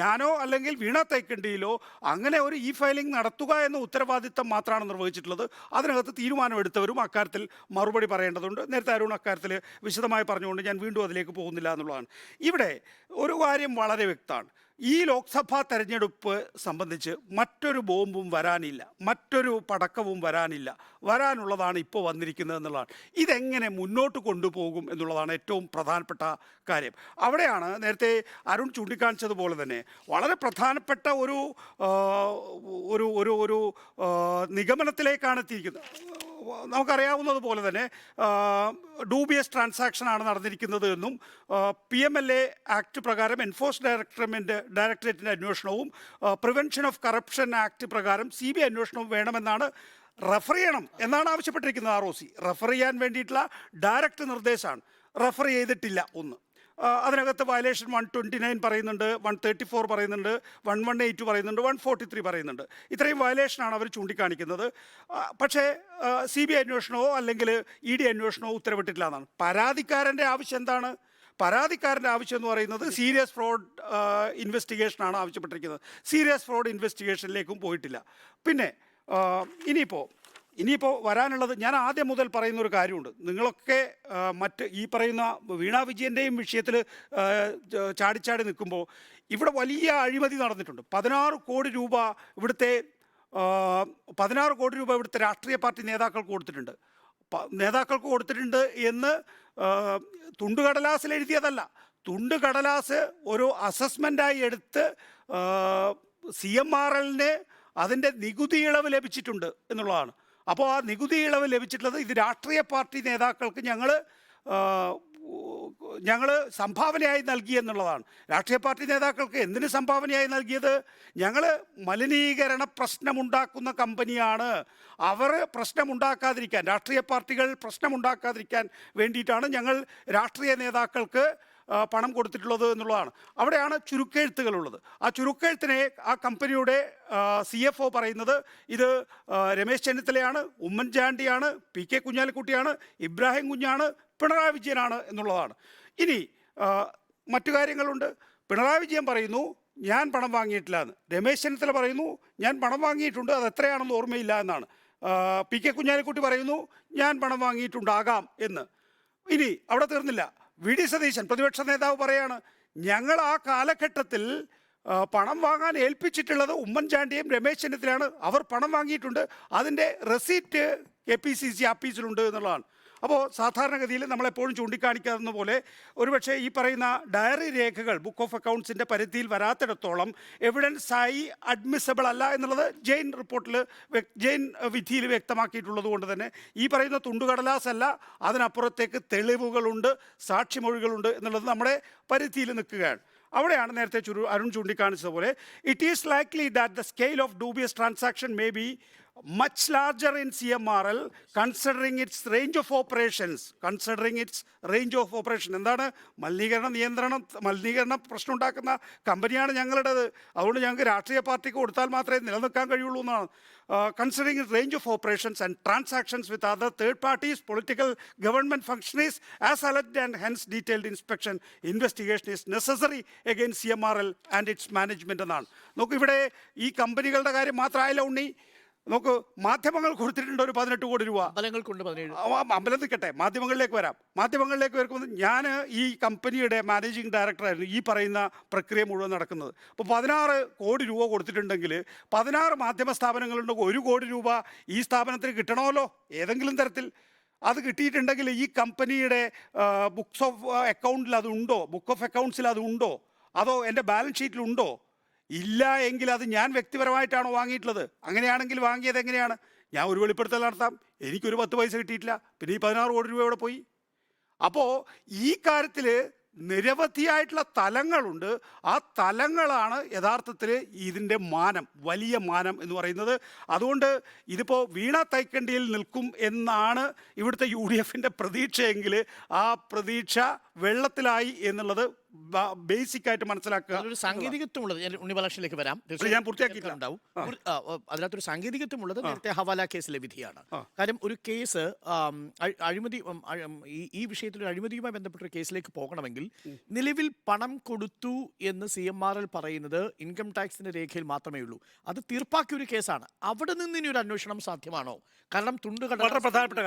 ഞാനോ അല്ലെങ്കിൽ വീണ തൈക്കണ്ടിയിലോ അങ്ങനെ ഒരു ഫയലിംഗ് നടത്തുക എന്ന ഉത്തരവാദിത്തം മാത്രമാണ് നിർവഹിച്ചിട്ടുള്ളത്. അതിനകത്ത് തീരുമാനമെടുത്തവരും അക്കാര്യത്തിൽ മറുപടി പറയേണ്ടതുണ്ട്. നേരത്തെ അരുൺ അക്കാര്യത്തിൽ വിശദമായി പറഞ്ഞുകൊണ്ട് ഞാൻ വീണ്ടും അതിലേക്ക് പോകുന്നില്ല എന്നുള്ളതാണ്. ഇവിടെ ഒരു കാര്യം വളരെ വ്യക്തമാണ്. ഈ ലോക്സഭാ തെരഞ്ഞെടുപ്പ് സംബന്ധിച്ച് മറ്റൊരു ബോംബും വരാനില്ല, മറ്റൊരു പടക്കവും വരാനില്ല. വരാനുള്ളതാണ് ഇപ്പോൾ വന്നിരിക്കുന്നത് എന്നുള്ളതാണ്. ഇതെങ്ങനെ മുന്നോട്ട് കൊണ്ടുപോകും എന്നുള്ളതാണ് ഏറ്റവും പ്രധാനപ്പെട്ട കാര്യം. അവിടെയാണ് നേരത്തെ അരുൺ ചൂണ്ടിക്കാണിച്ചതുപോലെ തന്നെ വളരെ പ്രധാനപ്പെട്ട ഒരു ഒരു ഒരു ഒരു നിഗമനത്തിലേക്കാണ് എത്തിയിരിക്കുന്നത്. നമുക്കറിയാവുന്നതുപോലെ തന്നെ ഡൂബിയസ് ട്രാൻസാക്ഷനാണ് നടന്നിരിക്കുന്നത് എന്നും PMLA ആക്ട് പ്രകാരം എൻഫോഴ്സ്മെൻറ്റ് ഡയറക്ടറേറ്റിൻ്റെ അന്വേഷണവും പ്രിവെൻഷൻ ഓഫ് കറപ്ഷൻ ആക്ട് പ്രകാരം CBI അന്വേഷണവും വേണമെന്നാണ്, റെഫർ ചെയ്യണം എന്നാണ് ആവശ്യപ്പെട്ടിരിക്കുന്നത്. ROC റെഫർ ചെയ്യാൻ വേണ്ടിയിട്ടുള്ള ഡയറക്റ്റ് നിർദ്ദേശമാണ്. റെഫർ ചെയ്തിട്ടില്ല. ഒന്ന്, അതിനകത്ത് വയലേഷൻ 129 പറയുന്നുണ്ട്, 134 പറയുന്നുണ്ട്, 1182 പറയുന്നുണ്ട്, 143 പറയുന്നുണ്ട്. ഇത്രയും വയലേഷനാണ് അവർ ചൂണ്ടിക്കാണിക്കുന്നത്. പക്ഷേ CBI അന്വേഷണമോ അല്ലെങ്കിൽ ED അന്വേഷണമോ ഉത്തരവിട്ടിട്ടില്ല എന്നാണ്. പരാതിക്കാരൻ്റെ ആവശ്യം എന്താണ്? പരാതിക്കാരൻ്റെ ആവശ്യം എന്ന് പറയുന്നത് സീരിയസ് ഫ്രോഡ് ഇൻവെസ്റ്റിഗേഷനാണ് ആവശ്യപ്പെട്ടിരിക്കുന്നത്. സീരിയസ് ഫ്രോഡ് ഇൻവെസ്റ്റിഗേഷനിലേക്കും പോയിട്ടില്ല. പിന്നെ ഇനിയിപ്പോൾ വരാനുള്ളത്, ഞാൻ ആദ്യം മുതൽ പറയുന്ന ഒരു കാര്യമുണ്ട്. നിങ്ങളൊക്കെ മറ്റ് ഈ പറയുന്ന വീണ വിജയൻ്റെയും വിഷയത്തിൽ ചാടിച്ചാടി നിൽക്കുമ്പോൾ ഇവിടെ വലിയ അഴിമതി നടന്നിട്ടുണ്ട്. 16 കോടി രൂപ ഇവിടുത്തെ രാഷ്ട്രീയ പാർട്ടി നേതാക്കൾക്ക് കൊടുത്തിട്ടുണ്ട് എന്ന് തുണ്ടുകടലാസിൽ എഴുതിയതല്ല. തുണ്ടുകടലാസ് ഒരു അസസ്മെൻ്റായി എടുത്ത് CMRLന് അതിൻ്റെ നികുതി ഇളവ് ലഭിച്ചിട്ടുണ്ട് എന്നുള്ളതാണ്. അപ്പോൾ ആ നികുതി ഇളവ് ലഭിച്ചിട്ടുള്ളത് ഇത് രാഷ്ട്രീയ പാർട്ടി നേതാക്കൾക്ക് ഞങ്ങൾ സംഭാവനയായി നൽകി എന്നുള്ളതാണ്. രാഷ്ട്രീയ പാർട്ടി നേതാക്കൾക്ക് എന്തിന് സംഭാവനയായി നൽകിയത്? ഞങ്ങൾ മലിനീകരണ പ്രശ്നമുണ്ടാക്കുന്ന കമ്പനിയാണ്, അവർ പ്രശ്നമുണ്ടാക്കാതിരിക്കാൻ, രാഷ്ട്രീയ പാർട്ടികൾ പ്രശ്നമുണ്ടാക്കാതിരിക്കാൻ വേണ്ടിയിട്ടാണ് ഞങ്ങൾ രാഷ്ട്രീയ നേതാക്കൾക്ക് പണം കൊടുത്തിട്ടുള്ളത് എന്നുള്ളതാണ്. അവിടെയാണ് ചുരുക്കെഴുത്തുകളുള്ളത്. ആ ചുരുക്കെഴുത്തിനെ ആ കമ്പനിയുടെ CFO പറയുന്നത് ഇത് രമേശ് ചെന്നിത്തലയാണ്, ഉമ്മൻചാണ്ടിയാണ്, PK കുഞ്ഞാലിക്കുട്ടിയാണ്, ഇബ്രാഹിം കുഞ്ഞാണ്, പിണറായി വിജയനാണ് എന്നുള്ളതാണ്. ഇനി മറ്റു കാര്യങ്ങളുണ്ട്. പിണറായി വിജയൻ പറയുന്നു ഞാൻ പണം വാങ്ങിയിട്ടില്ല എന്ന്. രമേശ് ചെന്നിത്തല പറയുന്നു ഞാൻ പണം വാങ്ങിയിട്ടുണ്ട്, അത് എത്രയാണെന്ന് ഓർമ്മയില്ല എന്നാണ്. PK കുഞ്ഞാലിക്കുട്ടി പറയുന്നു ഞാൻ പണം വാങ്ങിയിട്ടുണ്ടാകാം എന്ന്. ഇനി അവിടെ തീർന്നില്ല. VD സതീശൻ പ്രതിപക്ഷ നേതാവ് പറയാണ് ഞങ്ങൾ ആ കാലഘട്ടത്തിൽ പണം വാങ്ങാൻ ഏൽപ്പിച്ചിട്ടുള്ളത് ഉമ്മൻചാണ്ടിയും രമേശ് ചെന്നിത്തലയാണ്, അവർ പണം വാങ്ങിയിട്ടുണ്ട്, അതിൻ്റെ റെസീറ്റ് KPCC ആഫീസിലുണ്ട് എന്നുള്ളതാണ്. അപ്പോൾ സാധാരണഗതിയിൽ നമ്മളെപ്പോഴും ചൂണ്ടിക്കാണിക്കാവുന്ന പോലെ ഒരുപക്ഷെ ഈ പറയുന്ന ഡയറി രേഖകൾ ബുക്ക് ഓഫ് അക്കൗണ്ട്സിൻ്റെ പരിധിയിൽ വരാത്തിടത്തോളം എവിഡൻസായി അഡ്മിസബിൾ അല്ല എന്നുള്ളത് ജെയിൻ റിപ്പോർട്ടിൽ ജെയിൻ വിധിയിൽ വ്യക്തമാക്കിയിട്ടുള്ളത് കൊണ്ട് തന്നെ ഈ പറയുന്ന തുണ്ടുകടലാസല്ല, അതിനപ്പുറത്തേക്ക് തെളിവുകളുണ്ട്, സാക്ഷിമൊഴികളുണ്ട് എന്നുള്ളത് നമ്മുടെ പരിധിയിൽ നിൽക്കുകയാണ്. അവിടെയാണ് നേരത്തെ അരുൺ ചൂണ്ടിക്കാണിച്ചതുപോലെ it is likely that the scale of dubious transaction may be much larger in CMRL considering its range of operations. എന്താണ് മലിനീകരണ പ്രശ്നം ഉണ്ടാക്കുന്ന കമ്പനിയാണ് ഞങ്ങളുടേത്. അതുകൊണ്ട് ഞങ്ങൾക്ക് രാഷ്ട്രീയ പാർട്ടിക്ക് കൊടുത്താൽ മാത്രമേ നിലനിൽക്കാൻ കഴിയുള്ളൂ എന്നാണ്. Considering its range of operations and transactions with other third parties, political government functionaries as alleged, and hence detailed investigation is necessary against CMRL and its management എന്നാണ്. നോക്കൂ, ഇവിടെ ഈ കമ്പനികളുടെ കാര്യം മാത്രമായില്ല ഉണ്ണി. നോക്ക്, മാധ്യമങ്ങൾ കൊടുത്തിട്ടുണ്ട് ഒരു 18 കോടി രൂപ. അമ്പലങ്ങൾക്കുണ്ട് 17. അമ്പലം നിൽക്കട്ടെ, മാധ്യമങ്ങളിലേക്ക് വരാം. മാധ്യമങ്ങളിലേക്ക് വരുമ്പോൾ ഞാൻ ഈ കമ്പനിയുടെ മാനേജിങ് ഡയറക്ടറായിരുന്നു ഈ പറയുന്ന പ്രക്രിയ മുഴുവൻ നടക്കുന്നത്. അപ്പോൾ 16 കോടി രൂപ കൊടുത്തിട്ടുണ്ടെങ്കിൽ 16 മാധ്യമ സ്ഥാപനങ്ങളുണ്ടെങ്കിൽ 1 കോടി രൂപ ഈ സ്ഥാപനത്തിന് കിട്ടണമല്ലോ ഏതെങ്കിലും തരത്തിൽ. അത് കിട്ടിയിട്ടുണ്ടെങ്കിൽ ഈ കമ്പനിയുടെ ബുക്സ് ഓഫ് അക്കൗണ്ടിൽ അതുണ്ടോ, ബുക്ക് ഓഫ് അക്കൗണ്ട്സിൽ അതുണ്ടോ, അതോ എൻ്റെ ബാലൻസ് ഷീറ്റിലുണ്ടോ? ഇല്ല എങ്കിൽ അത് ഞാൻ വ്യക്തിപരമായിട്ടാണോ വാങ്ങിയിട്ടുള്ളത്? അങ്ങനെയാണെങ്കിൽ വാങ്ങിയത് എങ്ങനെയാണ്? ഞാൻ ഒരു വെളിപ്പെടുത്തൽ നടത്താം, എനിക്കൊരു 10 പൈസ കിട്ടിയിട്ടില്ല, പിന്നെ ഈ 16 കോടി രൂപ എവിടെ പോയി? അപ്പോൾ ഈ കാര്യത്തിൽ നിരവധിയായിട്ടുള്ള തലങ്ങളുണ്ട്. ആ തലങ്ങളാണ് യഥാർത്ഥത്തിൽ ഇതിൻ്റെ മാനം, വലിയ മാനം എന്ന് പറയുന്നത്. അതുകൊണ്ട് ഇതിപ്പോൾ വീണ തൈക്കണ്ടിയിൽ നിൽക്കും എന്നാണ് ഇവിടുത്തെ UDFൻ്റെ പ്രതീക്ഷയെങ്കിൽ ആ പ്രതീക്ഷ വെള്ളത്തിലായി എന്നുള്ളത് ബേസിക് ആയിട്ട് മനസ്സിലാക്കുക. ഒരു സാങ്കേതികത്വമുള്ളത്, ഞാൻ ഉണ്ണിബാലകൃഷ്ണനിലേക്ക് വരാം, ഞാൻ പൂർത്തിയാക്കിയിട്ടില്ല. അതിനകത്തൊരു സാങ്കേതികത്വമുള്ളത് നേരത്തെ ഹവാല കേസിലെ വിധിയാണ്. കാര്യം ഒരു കേസ് അഴിമതി, ഈ വിഷയത്തിൽ ഒരു അഴിമതിയുമായി ബന്ധപ്പെട്ട ഒരു കേസിലേക്ക് പോകണമെങ്കിൽ നിലവിൽ പണം കൊടുത്തു എന്ന് CMRL പറയുന്നത് ഇൻകം ടാക്സിന്റെ രേഖയിൽ മാത്രമേ ഉള്ളൂ. അത് തീർപ്പാക്കിയ ഒരു കേസാണ്. അവിടെ നിന്ന് ഇനി ഒരു അന്വേഷണം സാധ്യമാണോ? കാരണം വളരെ പ്രധാനപ്പെട്ട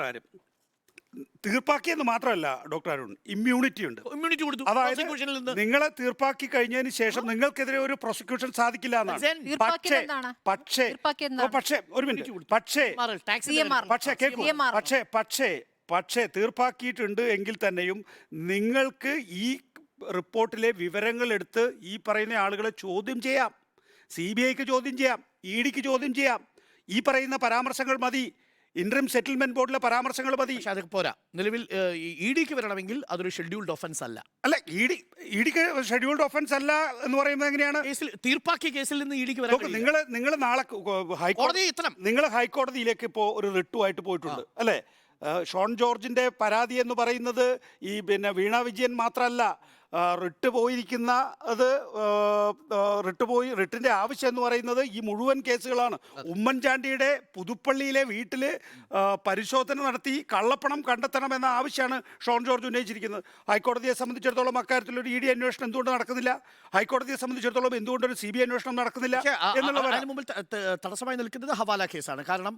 കാര്യം തീർപ്പാക്കിയെന്ന് മാത്രമല്ല ഡോക്ടർ അരുൺ, ഇമ്മ്യൂണിറ്റി ഉണ്ട്. ഇമ്മ്യൂണിറ്റി കൊടുത്തു. അതായത് നിങ്ങളെ തീർപ്പാക്കി കഴിഞ്ഞതിന് ശേഷം നിങ്ങൾക്കെതിരെ ഒരു പ്രോസിക്യൂഷൻ സാധിക്കില്ല എന്നാണ്. പക്ഷേ തീർപ്പാക്കിയിട്ടുണ്ട് എങ്കിൽ തന്നെയും നിങ്ങൾക്ക് ഈ റിപ്പോർട്ടിലെ വിവരങ്ങൾ എടുത്ത് ഈ പറയുന്ന ആളുകളെ ചോദ്യം ചെയ്യാം. CBIക്ക് ചോദ്യം ചെയ്യാം, EDക്ക് ചോദ്യം ചെയ്യാം. ഈ പറയുന്ന പരാമർശങ്ങൾ മതി, ഇന്ററിം സെറ്റിൽമെന്റ് ബോർഡിലെ പരാമർശങ്ങൾ മതി. പക്ഷെ അതൊക്കെ പോരാ. നിലവിൽ EDക്ക് വരണമെങ്കിൽ അതൊരു ഷെഡ്യൂൾഡ് ഒഫൻസ് അല്ല. EDക്ക് ഷെഡ്യൂൾഡ് ഒഫൻസ് അല്ല എന്ന് പറയുന്നത് എങ്ങനെയാണ്? തീർപ്പാക്കിയ കേസിൽ നിന്ന് EDക്ക് വരാം. നിങ്ങൾ നാളെ ഹൈക്കോടതിയിലേക്ക് ഇപ്പോൾ ഒരു റിട്ടുമായിട്ട് പോയിട്ടുണ്ട് അല്ലേ? ഷോൺ ജോർജിന്റെ പരാതി എന്ന് പറയുന്നത് ഈ വീണ വിജയൻ മാത്രമല്ല, റിട്ട് പോയിരിക്കുന്ന അത് റിട്ടിൻ്റെ ആവശ്യം എന്ന് പറയുന്നത് ഈ മുഴുവൻ കേസുകളാണ്. ഉമ്മൻചാണ്ടിയുടെ പുതുപ്പള്ളിയിലെ വീട്ടിൽ പരിശോധന നടത്തി കള്ളപ്പണം കണ്ടെത്തണമെന്ന ആവശ്യമാണ് ഷോൺ ജോർജ് ഉന്നയിച്ചിരിക്കുന്നത്. ഹൈക്കോടതിയെ സംബന്ധിച്ചിടത്തോളം അക്കാര്യത്തിലൊരു ED അന്വേഷണം എന്തുകൊണ്ട് നടക്കുന്നില്ല? ഹൈക്കോടതിയെ സംബന്ധിച്ചിടത്തോളം എന്തുകൊണ്ടൊരു CBI അന്വേഷണം നടക്കുന്നില്ല എന്നുള്ളതാണ്. മുമ്പിൽ തടസ്സമായി നിൽക്കുന്നത് ഹവാല കേസാണ്. കാരണം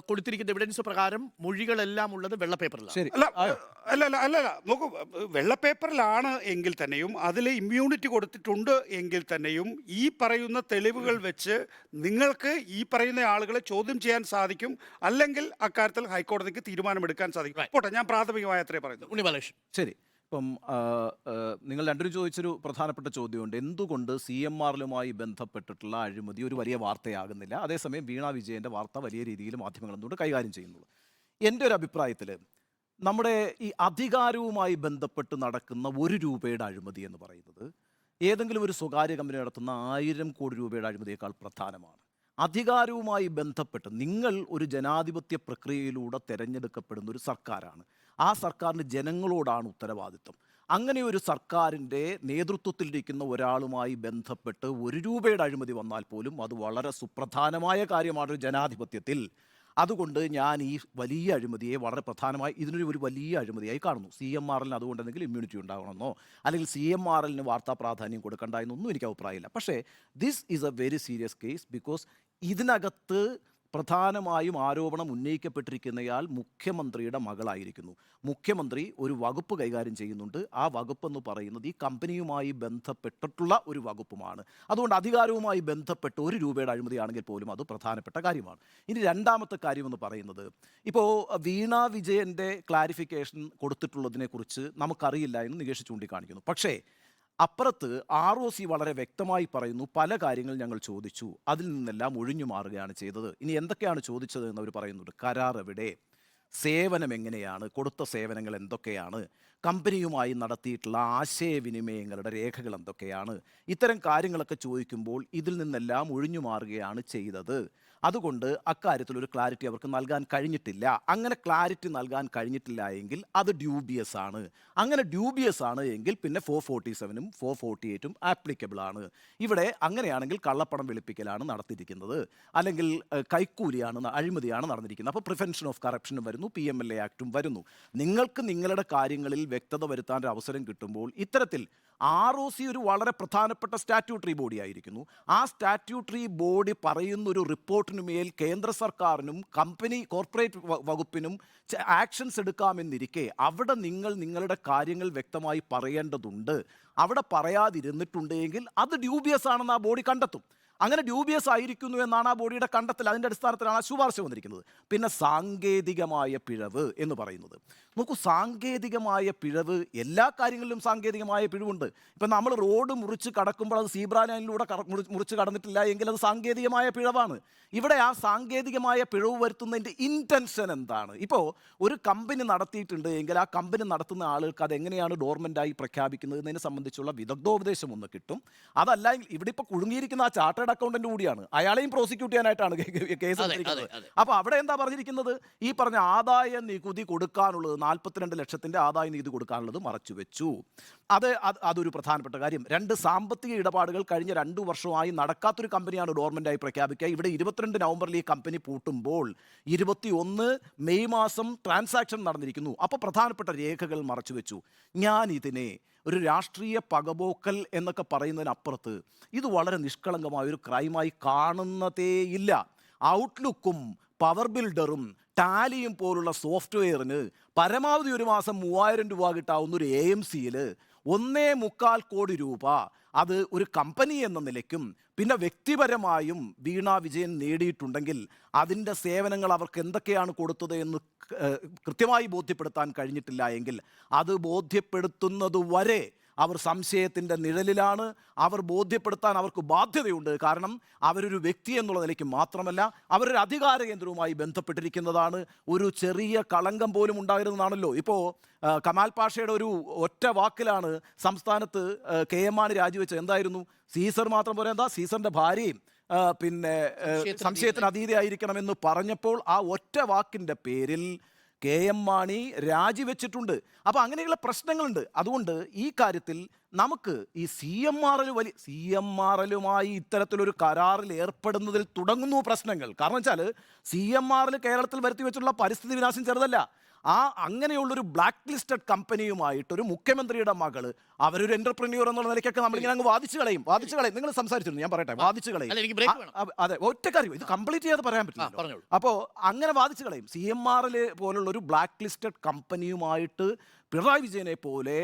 കൊടുത്തിരിക്കുന്ന എവിഡൻസ് പ്രകാരം മൊഴികളെല്ലാം ഉള്ളത് വെള്ളപ്പേപ്പറിലാണ്. അല്ല നോക്കൂ, വെള്ളപ്പേപ്പറിലാണ് എങ്കിൽ തന്നെയും അതിൽ ഇമ്മ്യൂണിറ്റി കൊടുത്തിട്ടുണ്ട് എങ്കിൽ തന്നെയും ഈ പറയുന്ന തെളിവുകൾ വെച്ച് നിങ്ങൾക്ക് ഈ പറയുന്ന ആളുകളെ ചോദ്യം ചെയ്യാൻ സാധിക്കും. അല്ലെങ്കിൽ അക്കാര്യത്തിൽ ഹൈക്കോടതിക്ക് തീരുമാനമെടുക്കാൻ സാധിക്കും. പോട്ടെ, ഞാൻ പ്രാഥമികമായ അത്രേ പറയുന്നു. ഉണ്ണിബാലകൃഷ്ണൻ, ശരി. ഇപ്പം നിങ്ങൾ രണ്ടുപേരും ചോദിച്ചൊരു പ്രധാനപ്പെട്ട ചോദ്യമുണ്ട്. എന്തുകൊണ്ട് CMRലുമായി ബന്ധപ്പെട്ടിട്ടുള്ള അഴിമതി ഒരു വലിയ വാർത്തയാകുന്നില്ല, അതേസമയം വീണ വിജയൻ്റെ വാർത്ത വലിയ രീതിയിൽ മാധ്യമങ്ങൾ എന്തുകൊണ്ട് കൈകാര്യം ചെയ്യുന്നുള്ളൂ? എൻ്റെ ഒരു അഭിപ്രായത്തിൽ നമ്മുടെ ഈ അധികാരവുമായി ബന്ധപ്പെട്ട് നടക്കുന്ന 1 രൂപയുടെ അഴിമതി എന്ന് പറയുന്നത് ഏതെങ്കിലും ഒരു സ്വകാര്യ കമ്പനി നടത്തുന്ന 1000 കോടി രൂപയുടെ അഴിമതിയേക്കാൾ പ്രധാനമാണ്. അധികാരവുമായി ബന്ധപ്പെട്ട് നിങ്ങൾ ഒരു ജനാധിപത്യ പ്രക്രിയയിലൂടെ തിരഞ്ഞെടുക്കപ്പെടുന്ന ഒരു സർക്കാരാണ്. ആ സർക്കാരിന് ജനങ്ങളോടാണ് ഉത്തരവാദിത്വം. അങ്ങനെ ഒരു സർക്കാരിൻ്റെ നേതൃത്വത്തിലിരിക്കുന്ന ഒരാളുമായി ബന്ധപ്പെട്ട് 1 രൂപയുടെ അഴിമതി വന്നാൽ പോലും അത് വളരെ സുപ്രധാനമായ കാര്യമാണ് ഒരു ജനാധിപത്യത്തിൽ. അതുകൊണ്ട് ഞാൻ ഈ വലിയ അഴിമതിയെ വളരെ പ്രധാനമായി ഒരു വലിയ അഴിമതിയായി കാണുന്നു. CMRലിന് അതുകൊണ്ടെങ്കിൽ ഇമ്മ്യൂണിറ്റി ഉണ്ടാകണമെന്നോ അല്ലെങ്കിൽ CMRലിന് വാർത്താ പ്രാധാന്യം കൊടുക്കണ്ട എന്നൊന്നും എനിക്ക് അഭിപ്രായമില്ല. പക്ഷേ this is A very serious case. Because ഇതിനകത്ത് പ്രധാനമായും ആരോപണം ഉന്നയിക്കപ്പെട്ടിരിക്കുന്നയാൾ മുഖ്യമന്ത്രിയുടെ മകളായിരിക്കുന്നു. മുഖ്യമന്ത്രി ഒരു വകുപ്പ് കൈകാര്യം ചെയ്യുന്നുണ്ട്. ആ വകുപ്പ് എന്ന് പറയുന്നത് ഈ കമ്പനിയുമായി ബന്ധപ്പെട്ടിട്ടുള്ള ഒരു വകുപ്പുമാണ്. അതുകൊണ്ട് അധികാരവുമായി ബന്ധപ്പെട്ട് 1 രൂപയുടെ അഴിമതിയാണെങ്കിൽ പോലും അത് പ്രധാനപ്പെട്ട കാര്യമാണ്. ഇനി രണ്ടാമത്തെ കാര്യമെന്ന് പറയുന്നത്, ഇപ്പോൾ വീണ വിജയൻ്റെ ക്ലാരിഫിക്കേഷൻ കൊടുത്തിട്ടുള്ളതിനെക്കുറിച്ച് നമുക്കറിയില്ല എന്ന് നികേഷ് ചൂണ്ടിക്കാണിക്കുന്നു. പക്ഷേ അപ്പുറത്ത് ROC വളരെ വ്യക്തമായി പറയുന്നു, പല കാര്യങ്ങൾ ഞങ്ങൾ ചോദിച്ചു, അതിൽ നിന്നെല്ലാം ഒഴിഞ്ഞു മാറുകയാണ് ചെയ്തത്. ഇനി എന്തൊക്കെയാണ് ചോദിച്ചത് എന്ന് അവർ പറയുന്നുണ്ട്. കരാർ എവിടെ, സേവനം എങ്ങനെയാണ്, കൊടുത്ത സേവനങ്ങൾ എന്തൊക്കെയാണ്, കമ്പനിയുമായി നടത്തിയിട്ടുള്ള ആശയവിനിമയങ്ങളുടെ രേഖകൾ എന്തൊക്കെയാണ്, ഇത്തരം കാര്യങ്ങളൊക്കെ ചോദിക്കുമ്പോൾ ഇതിൽ നിന്നെല്ലാം ഒഴിഞ്ഞു മാറുകയാണ് ചെയ്തത്. അതുകൊണ്ട് അക്കാര്യത്തിൽ ഒരു ക്ലാരിറ്റി അവർക്ക് നൽകാൻ കഴിഞ്ഞിട്ടില്ല. അങ്ങനെ ക്ലാരിറ്റി നൽകാൻ കഴിഞ്ഞിട്ടില്ല എങ്കിൽ അത് ഡ്യൂബിയസ് ആണ്. അങ്ങനെ ഡ്യൂബിയസ് ആണ് എങ്കിൽ പിന്നെ 447-ഉം 448-ഉം ആപ്ലിക്കബിൾ ആണ്. ഇവിടെ അങ്ങനെയാണെങ്കിൽ കള്ളപ്പണം വെളുപ്പിക്കലാണ് നടത്തിയിരിക്കുന്നത്, അല്ലെങ്കിൽ കൈക്കൂലിയാണ്, അഴിമതിയാണ് നടന്നിരിക്കുന്നത്. അപ്പോൾ പ്രിവെൻഷൻ ഓഫ് കറപ്ഷനും വരുന്നു, PMLA ആക്ടും വരുന്നു. നിങ്ങൾക്ക് നിങ്ങളുടെ കാര്യങ്ങളിൽ വ്യക്തത വരുത്താൻ ഒരു അവസരം കിട്ടുമ്പോൾ ഇത്തരത്തിൽ ROC ഒരു വളരെ പ്രധാനപ്പെട്ട സ്റ്റാറ്റ്യൂട്ടറി ബോഡി ആയിരിക്കുന്നു. ആ സ്റ്റാറ്റ്യൂട്ടറി ബോഡി പറയുന്ന ഒരു റിപ്പോർട്ടിനുമേൽ കേന്ദ്ര സർക്കാരിനും കോർപ്പറേറ്റ് വകുപ്പിനും ആക്ഷൻസ് എടുക്കാമെന്നിരിക്കെ അവിടെ നിങ്ങൾ നിങ്ങളുടെ കാര്യങ്ങൾ വ്യക്തമായി പറയേണ്ടതുണ്ട്. അവിടെ പറയാതിരുന്നിട്ടുണ്ടെങ്കിൽ അത് ഡ്യൂബിയസ് ആണെന്ന് ആ ബോഡി കണ്ടെത്തും. അങ്ങനെ ഡ്യൂബിയസ് ആയിരിക്കുന്നു എന്നാണ് ആ ബോഡിയുടെ കണ്ടെത്തൽ. അതിൻ്റെ അടിസ്ഥാനത്തിലാണ് ആ ശുപാർശ വന്നിരിക്കുന്നത്. പിന്നെ സാങ്കേതികമായ പിഴവ് എന്ന് പറയുന്നത്, നോക്കൂ, സാങ്കേതികമായ പിഴവ് എല്ലാ കാര്യങ്ങളിലും സാങ്കേതികമായ പിഴവുണ്ട്. ഇപ്പം നമ്മൾ റോഡ് മുറിച്ച് കടക്കുമ്പോൾ അത് സീബ്ര ലൈനിലൂടെ മുറിച്ച് കടന്നിട്ടില്ല എങ്കിൽ അത് സാങ്കേതികമായ പിഴവാണ്. ഇവിടെ ആ സാങ്കേതികമായ പിഴവ് വരുത്തുന്നതിൻ്റെ ഇൻറ്റൻഷൻ എന്താണ്? ഇപ്പോൾ ഒരു കമ്പനി നടത്തിയിട്ടുണ്ട് എങ്കിൽ ആ കമ്പനി നടത്തുന്ന ആളുകൾക്ക് അതെങ്ങനെയാണ് ഡോർമെൻ്റായി പ്രഖ്യാപിക്കുന്നത് എന്നതിനെ സംബന്ധിച്ചുള്ള വിദഗ്ധോപദേശം ഒന്ന് കിട്ടും. അതല്ല ഇവിടെ ഇപ്പോൾ കുടുങ്ങിയിരിക്കുന്ന ആ ചാർട്ടേഡ് അക്കൗണ്ടന്റ് കൂടിയാണ്, അയാളെയും പ്രോസിക്യൂട്ട് ചെയ്യാനായിട്ടാണ് കേസ് എടുത്തിരിക്കുന്നത്. അപ്പോൾ അവിടെ എന്താ പറഞ്ഞിരിക്കുന്നത്? ഈ പറഞ്ഞ ആദായ നികുതി കൊടുക്കാനുള്ളത് 42 ലക്ഷത്തിൻ്റെ ആദായ നികുതി കൊടുക്കാനുള്ളത് മറച്ചു വെച്ചു. അതൊരു പ്രധാനപ്പെട്ട കാര്യം. 2 സാമ്പത്തിക ഇടപാടുകൾ കഴിഞ്ഞ 2 വർഷമായി നടക്കാത്തൊരു കമ്പനിയാണ് ഡോർമെൻ്റായി പ്രഖ്യാപിക്കുക. ഇവിടെ 22 നവംബറിൽ ഈ കമ്പനി പൂട്ടുമ്പോൾ 21 മെയ് മാസം ട്രാൻസാക്ഷൻ നടന്നിരിക്കുന്നു. അപ്പോൾ പ്രധാനപ്പെട്ട രേഖകൾ മറച്ചു വെച്ചു. ഞാൻ ഇതിനെ ഒരു രാഷ്ട്രീയ പകപോക്കൽ എന്നൊക്കെ പറയുന്നതിനപ്പുറത്ത് ഇത് വളരെ നിഷ്കളങ്കമായ ഒരു ക്രൈമായി കാണുന്നതേയില്ല. ഔട്ട്ലുക്കും പവർ ബിൽഡറും ടാലിയും പോലുള്ള സോഫ്റ്റ്വെയറിന് പരമാവധി ഒരു മാസം 3000 രൂപ കിട്ടാവുന്ന ഒരു AMCയിൽ 1.25 കോടി രൂപ അത് ഒരു കമ്പനി എന്ന നിലയ്ക്കും പിന്നെ വ്യക്തിപരമായും വീണ വിജയൻ നേടിയിട്ടുണ്ടെങ്കിൽ അതിൻ്റെ സേവനങ്ങൾ അവർക്ക് എന്തൊക്കെയാണ് കൊടുത്തത് എന്ന് കൃത്യമായി ബോധ്യപ്പെടുത്താൻ കഴിഞ്ഞിട്ടില്ല എങ്കിൽ അത് ബോധ്യപ്പെടുത്തുന്നതുവരെ അവർ സംശയത്തിൻ്റെ നിഴലിലാണ്. അവർ ബോധ്യപ്പെടുത്താൻ അവർക്ക് ബാധ്യതയുണ്ട്. കാരണം അവരൊരു വ്യക്തി എന്നുള്ള നിലയ്ക്ക് മാത്രമല്ല, അവരൊരു അധികാര കേന്ദ്രവുമായി ബന്ധപ്പെട്ടിരിക്കുന്നതാണ്. ഒരു ചെറിയ കളങ്കം പോലും ഉണ്ടായിരുന്നതാണല്ലോ. ഇപ്പോൾ കമാൽ പാഷയുടെ ഒരു ഒറ്റ വാക്കിലാണ് സംസ്ഥാനത്ത് KM മാണി രാജിവെച്ചത്. എന്തായിരുന്നു? സീസർ മാത്രം പോലെ എന്താ, സീസറിൻ്റെ ഭാര്യയും പിന്നെ സംശയത്തിന് അതീതയായിരിക്കണമെന്ന് പറഞ്ഞപ്പോൾ ആ ഒറ്റ വാക്കിൻ്റെ പേരിൽ KM മാണി രാജിവെച്ചിട്ടുണ്ട്. അപ്പോൾ അങ്ങനെയുള്ള പ്രശ്നങ്ങളുണ്ട്. അതുകൊണ്ട് ഈ കാര്യത്തിൽ നമുക്ക് ഈ CMRLുമായി ഇത്തരത്തിലൊരു കരാറിൽ ഏർപ്പെടുന്നതിൽ തുടങ്ങുന്നു പ്രശ്നങ്ങൾ. കാരണം വെച്ചാൽ CMRL കേരളത്തിൽ വരുത്തി വെച്ചിട്ടുള്ള പരിസ്ഥിതി വിനാശം ചെറുതല്ല. അങ്ങനെയുള്ളൊരു ബ്ലാക്ക് ലിസ്റ്റഡ് കമ്പനിയുമായിട്ട് ഒരു മുഖ്യമന്ത്രിയുടെ മകള് അവരൊരു എന്റർപ്രന്യൂർ എന്നുള്ള നിലയ്ക്കൊക്കെ നമ്മളിങ്ങനെ അങ്ങ് വാദിച്ചു കളയും. നിങ്ങൾ സംസാരിച്ചിരുന്നു, ഞാൻ പറയട്ടെ, വാദിച്ചു കളയും. അതെ, ഒറ്റ കാര്യം, ഇത് കംപ്ലീറ്റ് ചെയ്യാതെ പറയാൻ പറ്റില്ല. അപ്പോൾ അങ്ങനെ വാദിച്ചു കളയും. CMRL പോലുള്ള ഒരു ബ്ലാക്ക് ലിസ്റ്റഡ് കമ്പനിയുമായിട്ട് പിണറായി വിജയനെ പോലെ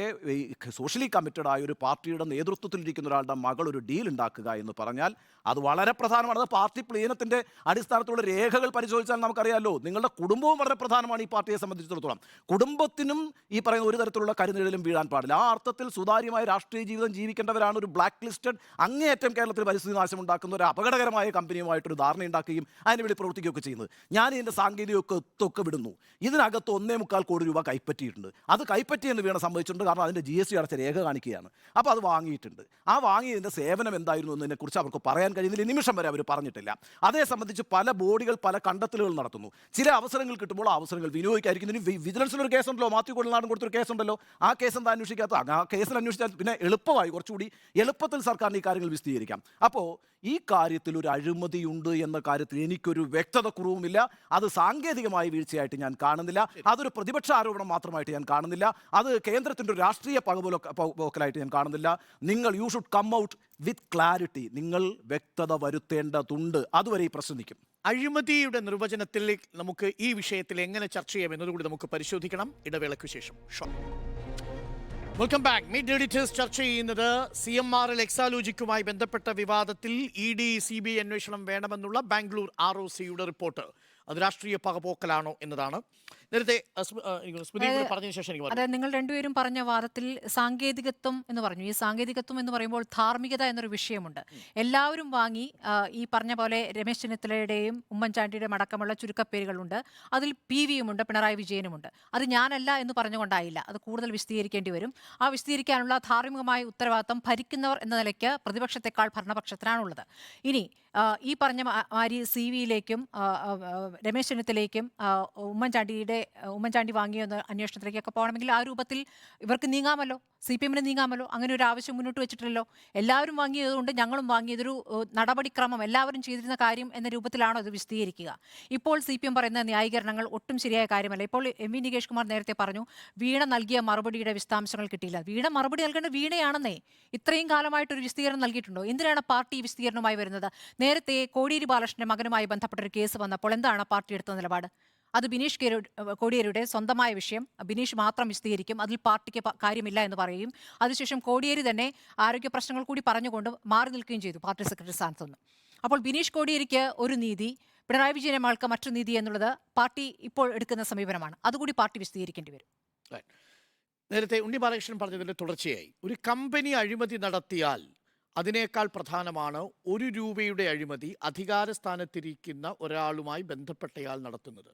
സോഷ്യലി കമ്മിറ്റഡ് ആയ ഒരു പാർട്ടിയുടെ നേതൃത്വത്തിലിരിക്കുന്ന ഒരാളുടെ മകൾ ഒരു ഡീൽ ഉണ്ടാക്കുക എന്ന് പറഞ്ഞാൽ അത് വളരെ പ്രധാനമാണ്. അത് പാർട്ടി പ്ലീനത്തിൻ്റെ അടിസ്ഥാനത്തിലുള്ള രേഖകൾ പരിശോധിച്ചാൽ നമുക്കറിയാമല്ലോ. നിങ്ങളുടെ കുടുംബവും വളരെ പ്രധാനമാണ് ഈ പാർട്ടിയെ സംബന്ധിച്ചിടത്തോളം. കുടുംബത്തിനും ഈ പറയുന്ന ഒരു തരത്തിലുള്ള കരുനിഴലും വീഴാൻ പാടില്ല. ആ അർത്ഥത്തിൽ സുതാര്യമായ രാഷ്ട്രീയ ജീവിതം ജീവിക്കേണ്ടവരാണ് ഒരു ബ്ലാക്ക് ലിസ്റ്റഡ് അങ്ങേയറ്റം കേരളത്തിൽ പരിസ്ഥിതി നാശം ഉണ്ടാക്കുന്ന ഒരു അപകടകരമായ കമ്പനിയുമായിട്ടൊരു ധാരണ ഉണ്ടാക്കുകയും അതിനുവേണ്ടി പ്രവർത്തിക്കുകയൊക്കെ ചെയ്യുന്നത്. ഞാൻ ഇതിൻ്റെ സാങ്കേതികത്വമൊക്കെ വിടുന്നു. ഇതിനകത്ത് 1.25 കോടി രൂപ കൈപ്പറ്റിയിട്ടുണ്ട്. അത് കൈപ്പറ്റിയെന്ന് വീണ സംഭവിച്ചിട്ടുണ്ട്. കാരണം അതിൻ്റെ GST അടച്ച രേഖ കാണിക്കുകയാണ്. അപ്പോൾ അത് വാങ്ങിയിട്ടുണ്ട്. ആ വാങ്ങിയതിൻ്റെ സേവനം എന്തായിരുന്നു എന്നതിനെക്കുറിച്ച് അവർക്ക് പറയാൻ കഴിയുന്നില്ല. നിമിഷം വരെ അവർ പറഞ്ഞിട്ടില്ല. അതേ സംബന്ധിച്ച് പല ബോഡികൾ പല കണ്ടെത്തലുകൾ നടത്തുന്നു. ചില അവസരങ്ങൾ കിട്ടുമ്പോൾ ആ അവസരങ്ങൾ വിനിയോഗിക്കാതിരിക്കുന്നതിന് വിജിലൻസിലൊരു കേസുണ്ടല്ലോ, മാത്യു കൊള്ളനാടും കൊടുത്തൊരു കേസുണ്ടല്ലോ. ആ കേസ് എന്താ അന്വേഷിക്കാത്ത? ആ കേസിൽ അന്വേഷിച്ചാൽ പിന്നെ എളുപ്പമായി, കുറച്ചുകൂടി എളുപ്പത്തിൽ സർക്കാരിന് ഈ കാര്യങ്ങൾ വിശദീകരിക്കാം. അപ്പോൾ ഈ കാര്യത്തിൽ ഒരു അഴിമതിയുണ്ട് എന്ന കാര്യത്തിൽ എനിക്കൊരു വ്യക്തത കുറവുമില്ല. അത് സാങ്കേതികമായ വീഴ്ചയായിട്ട് ഞാൻ കാണുന്നില്ല. അതൊരു പ്രതിപക്ഷ ആരോപണം മാത്രമായിട്ട് ഞാൻ കാണുന്നില്ല. അത് കേന്ദ്രത്തിൻ്റെ ഒരു രാഷ്ട്രീയ പകപോക്കലായിട്ട് ഞാൻ കാണുന്നില്ല. You should come out with clarity. നിങ്ങൾ വ്യക്തത വരുത്തേണ്ടതുണ്ട്. അതുവരെ ഈ പ്രശ്നം നിൽക്കും. അഴിമതിയുടെ നിർവചനത്തിലേക്ക് നമുക്ക് ഈ വിഷയത്തിൽ എങ്ങനെ ചർച്ച ചെയ്യാം എന്നതുകൂടി നമുക്ക് പരിശോധിക്കണം ഇടവേളയ്ക്ക് ശേഷം. Welcome back. മീറ്റ് എഡിറ്റേഴ്സ് ചർച്ച ചെയ്യുന്നത് CMRL എക്സാലോജിക്കുമായി ബന്ധപ്പെട്ട വിവാദത്തിൽ ED CBI അന്വേഷണം വേണമെന്നുള്ള ബാംഗ്ലൂർ ROCയുടെ റിപ്പോർട്ട് അത് രാഷ്ട്രീയ പകപോക്കലാണോ എന്നതാണ്. നേരത്തെ സ്മൃതി കൂടി പറഞ്ഞതിന് ശേഷം എനിക്ക് അതായത് നിങ്ങൾ രണ്ടുപേരും പറഞ്ഞ വാദത്തിൽ സാങ്കേതികത്വം എന്ന് പറഞ്ഞു. ഈ സാങ്കേതികത്വം എന്ന് പറയുമ്പോൾ ധാർമ്മികത എന്നൊരു വിഷയമുണ്ട്. എല്ലാവരും വാങ്ങി ഈ പറഞ്ഞ പോലെ രമേശ് ചെന്നിത്തലയുടെയും ഉമ്മൻചാണ്ടിയുടെയും അടക്കമുള്ള ചുരുക്കപ്പേരുകളുണ്ട്. അതിൽ PVയും ഉണ്ട്, പിണറായി വിജയനുമുണ്ട്. അത് ഞാനല്ല എന്ന് പറഞ്ഞുകൊണ്ടായില്ല, അത് കൂടുതൽ വിശദീകരിക്കേണ്ടി വരും. ആ വിശദീകരിക്കാനുള്ള ധാർമ്മികമായ ഉത്തരവാദിത്തം ഭരിക്കുന്നവർ എന്ന നിലയ്ക്ക് പ്രതിപക്ഷത്തെക്കാൾ ഭരണപക്ഷത്തിനാണുള്ളത്. ഇനി ഈ പറഞ്ഞ മാതിരി CVയിലേക്കും രമേശ് ചെന്നിത്തലയ്ക്കും ഉമ്മൻചാണ്ടി വാങ്ങിയ അന്വേഷണത്തിലേക്കൊക്കെ പോകണമെങ്കിൽ ആ രൂപത്തിൽ ഇവർക്ക് നീങ്ങാമല്ലോ, CPMന് നീങ്ങാമല്ലോ. അങ്ങനെ ഒരു ആവശ്യം മുന്നോട്ട് വെച്ചിട്ടില്ലല്ലോ. എല്ലാവരും വാങ്ങിയതുകൊണ്ട് ഞങ്ങളും വാങ്ങിയതൊരു നടപടിക്രമം, എല്ലാവരും ചെയ്തിരുന്ന കാര്യം എന്ന രൂപത്തിലാണോ അത് വിശദീകരിക്കുക? ഇപ്പോൾ CPM പറയുന്ന ന്യായീകരണങ്ങൾ ഒട്ടും ശരിയായ കാര്യമല്ല. ഇപ്പോൾ MV നികേഷ് കുമാർ നേരത്തെ പറഞ്ഞു വീണ നൽകിയ മറുപടിയുടെ വിശദാംശങ്ങൾ കിട്ടിയില്ല. വീണ മറുപടി നൽകേണ്ട വീണയാണെന്നേ. ഇത്രയും കാലമായിട്ടൊരു വിശദീകരണം നൽകിയിട്ടുണ്ടോ? എന്തിനാണ് പാർട്ടി വിശദീകരണവുമായി വരുന്നത്? നേരത്തെ കോടിയേരി ബാലകൃഷ്ണന്റെ മകനുമായി ബന്ധപ്പെട്ടൊരു കേസ് വന്നപ്പോൾ എന്താണ് പാർട്ടി എടുത്ത നിലപാട്? അത് ബിനീഷ് കോടിയേരിയുടെ സ്വന്തമായ വിഷയം, ബിനീഷ് മാത്രം വിശദീകരിക്കും, അതിൽ പാർട്ടിക്ക് കാര്യമില്ല എന്ന് പറയുകയും അതിനുശേഷം കോടിയേരി തന്നെ ആരോഗ്യ പ്രശ്നങ്ങൾ കൂടി പറഞ്ഞുകൊണ്ട് മാറി നിൽക്കുകയും ചെയ്തു പാർട്ടി സെക്രട്ടറി സ്ഥാനത്തുനിന്ന്. അപ്പോൾ ബിനീഷ് കോടിയേരിക്ക് ഒരു നീതി, പിണറായി വിജയനെ മകൾക്ക് മറ്റൊരു നീതി എന്നുള്ളത് പാർട്ടി ഇപ്പോൾ എടുക്കുന്ന സമീപനമാണ്. അതുകൂടി പാർട്ടി വിശദീകരിക്കേണ്ടി വരും. നേരത്തെ ഉണ്ണി ബാലകൃഷ്ണൻ പറഞ്ഞതിന്റെ തുടർച്ചയായി ഒരു കമ്പനി അഴിമതി നടത്തിയാൽ അതിനേക്കാൾ പ്രധാനമാണ് 1 രൂപയുടെ അഴിമതി അധികാരസ്ഥാനത്തിരിക്കുന്ന ഒരാളുമായി ബന്ധപ്പെട്ടയാൾ നടത്തുന്നത്.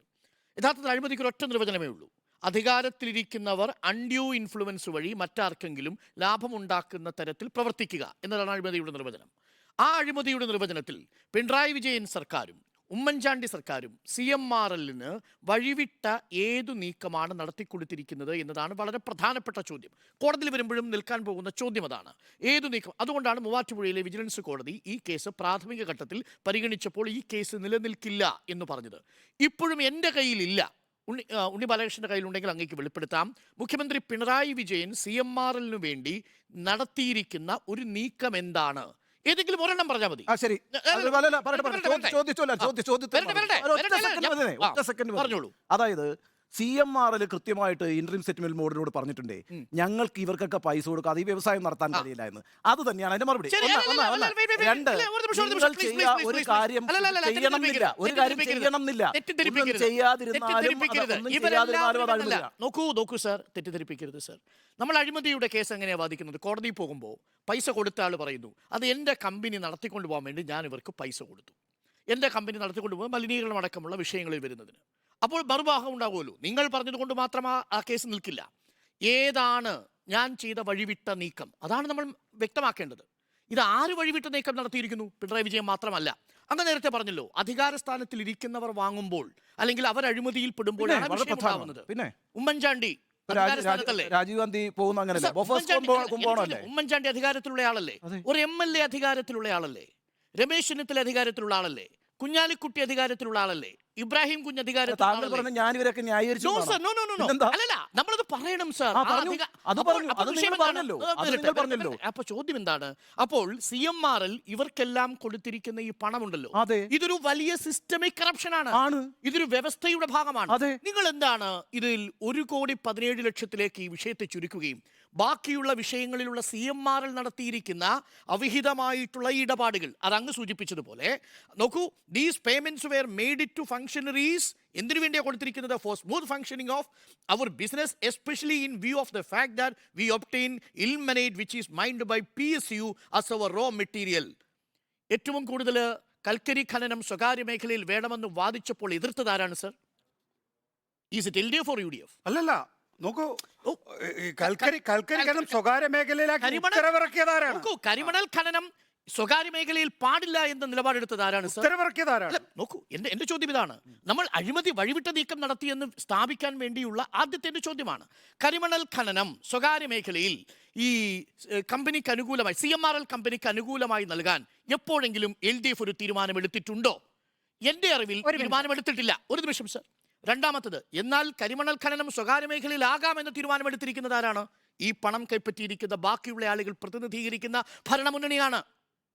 യഥാർത്ഥത്തിൽ അഴിമതിക്ക് ഒരൊറ്റ നിർവചനമേ ഉള്ളൂ. അധികാരത്തിലിരിക്കുന്നവർ അൺഡ്യൂ ഇൻഫ്ലുവൻസ് വഴി മറ്റാർക്കെങ്കിലും ലാഭമുണ്ടാക്കുന്ന തരത്തിൽ പ്രവർത്തിക്കുക എന്നതാണ് അഴിമതിയുടെ നിർവചനം. ആ അഴിമതിയുടെ നിർവചനത്തിൽ പിണറായി വിജയൻ സർക്കാരും ഉമ്മൻചാണ്ടി സർക്കാരും CMRLന് വഴിവിട്ട ഏതു നീക്കമാണ് നടത്തിക്കൊടുത്തിരിക്കുന്നത് എന്നതാണ് വളരെ പ്രധാനപ്പെട്ട ചോദ്യം. കോടതിയിൽ വരുമ്പോഴും നിൽക്കാൻ പോകുന്ന ചോദ്യം അതാണ്, ഏതു നീക്കം. അതുകൊണ്ടാണ് മൂവാറ്റുപുഴയിലെ വിജിലൻസ് കോടതി ഈ കേസ് പ്രാഥമിക ഘട്ടത്തിൽ പരിഗണിച്ചപ്പോൾ ഈ കേസ് നിലനിൽക്കില്ല എന്ന് പറഞ്ഞത്. ഇപ്പോഴും എൻ്റെ കയ്യിലില്ല, ഉണ്ണി ബാലകൃഷ്ണന്റെ കയ്യിലുണ്ടെങ്കിൽ അങ്ങേക്ക് വെളിപ്പെടുത്താം. മുഖ്യമന്ത്രി പിണറായി വിജയൻ CMRLനു വേണ്ടി നടത്തിയിരിക്കുന്ന ഒരു നീക്കം എന്താണ്? ഏതെങ്കിലും ഒരെണ്ണം പറഞ്ഞാൽ മതി. പറഞ്ഞോളൂ. അതായത് CMRL കൃത്യമായിട്ട് ഇന്ററിം സെറ്റിൽമെന്റ് ബോർഡിനോട് പറഞ്ഞിട്ടുണ്ടേ ഞങ്ങൾക്ക് ഇവർക്കൊക്കെ പൈസ കൊടുക്കാതെ ഈ വ്യവസായം നടത്താൻ കഴിയില്ല എന്ന്. അത് തന്നെയാണ് അതിന്റെ മറുപടി. രണ്ട്, ഒരു കാര്യം ചെയ്യണമെന്നില്ല, ഒരു കാര്യം ചെയ്യണമെന്നില്ല, നോക്കൂ സർ, തെറ്റിദ്ധരിപ്പിക്കരുത് സർ. നമ്മൾ അഴിമതിയുടെ കേസ് എങ്ങനെയാണ് വാദിക്കുന്നത്? കോടതിയിൽ പോകുമ്പോൾ പൈസ കൊടുത്ത ആൾ പറയുന്നു അത് എൻ്റെ കമ്പനി നടത്തിക്കൊണ്ടു പോകാൻ വേണ്ടി ഞാൻ ഇവർക്ക് പൈസ കൊടുത്തു, എൻ്റെ കമ്പനി നടത്തിക്കൊണ്ടു പോകാൻ മലിനീകരണം അടക്കമുള്ള വിഷയങ്ങളിൽ വരുന്നതിന്. അപ്പോൾ മറുഭാഗം ഉണ്ടാവുമല്ലോ. നിങ്ങൾ പറഞ്ഞതുകൊണ്ട് മാത്രം ആ കേസ് നിൽക്കില്ല. ഏതാണ് ഞാൻ ചെയ്ത വഴിവിട്ട നീക്കം? അതാണ് നമ്മൾ വ്യക്തമാക്കേണ്ടത്. ഇത് ആര് വഴിവിട്ട നീക്കം നടത്തിയിരിക്കുന്നു? പിണറായി വിജയൻ മാത്രമല്ല. അങ്ങ് നേരത്തെ പറഞ്ഞല്ലോ, അധികാര സ്ഥാനത്തിൽ ഇരിക്കുന്നവർ വാങ്ങുമ്പോൾ അല്ലെങ്കിൽ അവർ അഴിമതിയിൽ പെടുമ്പോഴാണ് പിന്നെ ഉമ്മൻചാണ്ടി രാജീവ് ഗാന്ധി പോകുന്ന ഉമ്മൻചാണ്ടി അധികാരത്തിലുള്ള ആളല്ലേ? ഒരു MLA അധികാരത്തിലുള്ള ആളല്ലേ? രമേശ് ചെന്നിത്തല അധികാരത്തിലുള്ള ആളല്ലേ? കുഞ്ഞാലിക്കുട്ടി അധികാരത്തിലുള്ള ആളല്ലേ? ഇബ്രാഹിം കുഞ്ഞ് അധികാരത്തിൽ നമ്മളത് പറയണം സാർ. അപ്പൊ ചോദ്യം എന്താണ്? അപ്പോൾ CMRL ഇവർക്കെല്ലാം കൊടുത്തിരിക്കുന്ന ഈ പണമുണ്ടല്ലോ, ഇതൊരു വലിയ സിസ്റ്റമിക് കറപ്ഷൻ ആണ്. ഇതൊരു വ്യവസ്ഥയുടെ ഭാഗമാണ്. നിങ്ങൾ എന്താണ് ഇതിൽ 1,17,00,000 ഈ വിഷയത്തെ ചുരുക്കുകയും ബാക്കിയുള്ള വിഷയങ്ങളിലുള്ള CMRL നടത്തിയിരിക്കുന്ന അവിഹിതമായിട്ടുള്ള ഇടപാടുകൾ അത് അങ്ങ് സൂചിപ്പിച്ചതുപോലെ നോക്കൂ, these payments were made it to functionaries. എന്തിനു വേണ്ടിയാണ് കൊടുത്തിരിക്കുന്നത്? For smooth functioning of our business, especially in view of the fact that we obtain ilmenite which is mined by PSU as our raw material. ഏറ്റവും കൂടുതൽ കൽക്കരി ഖനനം സ്വകാര്യ മേഖലയിൽ വേണമെന്ന് വാദിച്ചപ്പോൾ എതിർത്തത് ആരാണ് sir? Is it LDF or UDF? അല്ലല്ല, നോക്കൂ, കൽക്കരി ഖനനം സ്വകാര്യ മേഖലയിലാക്കി ഉത്തരവിറക്കിയതാരാണ്? കരിമണൽ ഖനനം സ്വകാര്യ മേഖലയിൽ പാടില്ല എന്ന നിലപാടെടുത്തത് ആരാണ്? ഉത്തരവിറക്കിയതാരാണ്? നോക്കൂ, എന്റെ ചോദ്യം ഇതാണ്. നമ്മൾ അഴിമതി വഴിവിട്ട നീക്കം നടത്തിയെന്ന് സ്ഥാപിക്കാൻ വേണ്ടിയുള്ള ആദ്യത്തെ ചോദ്യമാണ്. കരിമണൽ ഖനനം സ്വകാര്യ മേഖലയിൽ ഈ കമ്പനിക്ക് അനുകൂലമായി CMRL കമ്പനിക്ക് അനുകൂലമായി നൽകാൻ എപ്പോഴെങ്കിലും LDF ഒരു തീരുമാനമെടുത്തിട്ടുണ്ടോ? എന്റെ അറിവിൽ തീരുമാനമെടുത്തിട്ടില്ല. ഒരു നിമിഷം സർ. രണ്ടാമത്തത്, എന്നാൽ കരിമണൽ ഖനനം സ്വകാര്യ മേഖലയിലാകാമെന്ന് തീരുമാനമെടുത്തിരിക്കുന്നത് ആരാണ്? ഈ പണം കൈപ്പറ്റിയിരിക്കുന്ന ബാക്കിയുള്ള ആളുകൾ പ്രതിനിധീകരിക്കുന്ന ഭരണമുന്നണിയാണ്.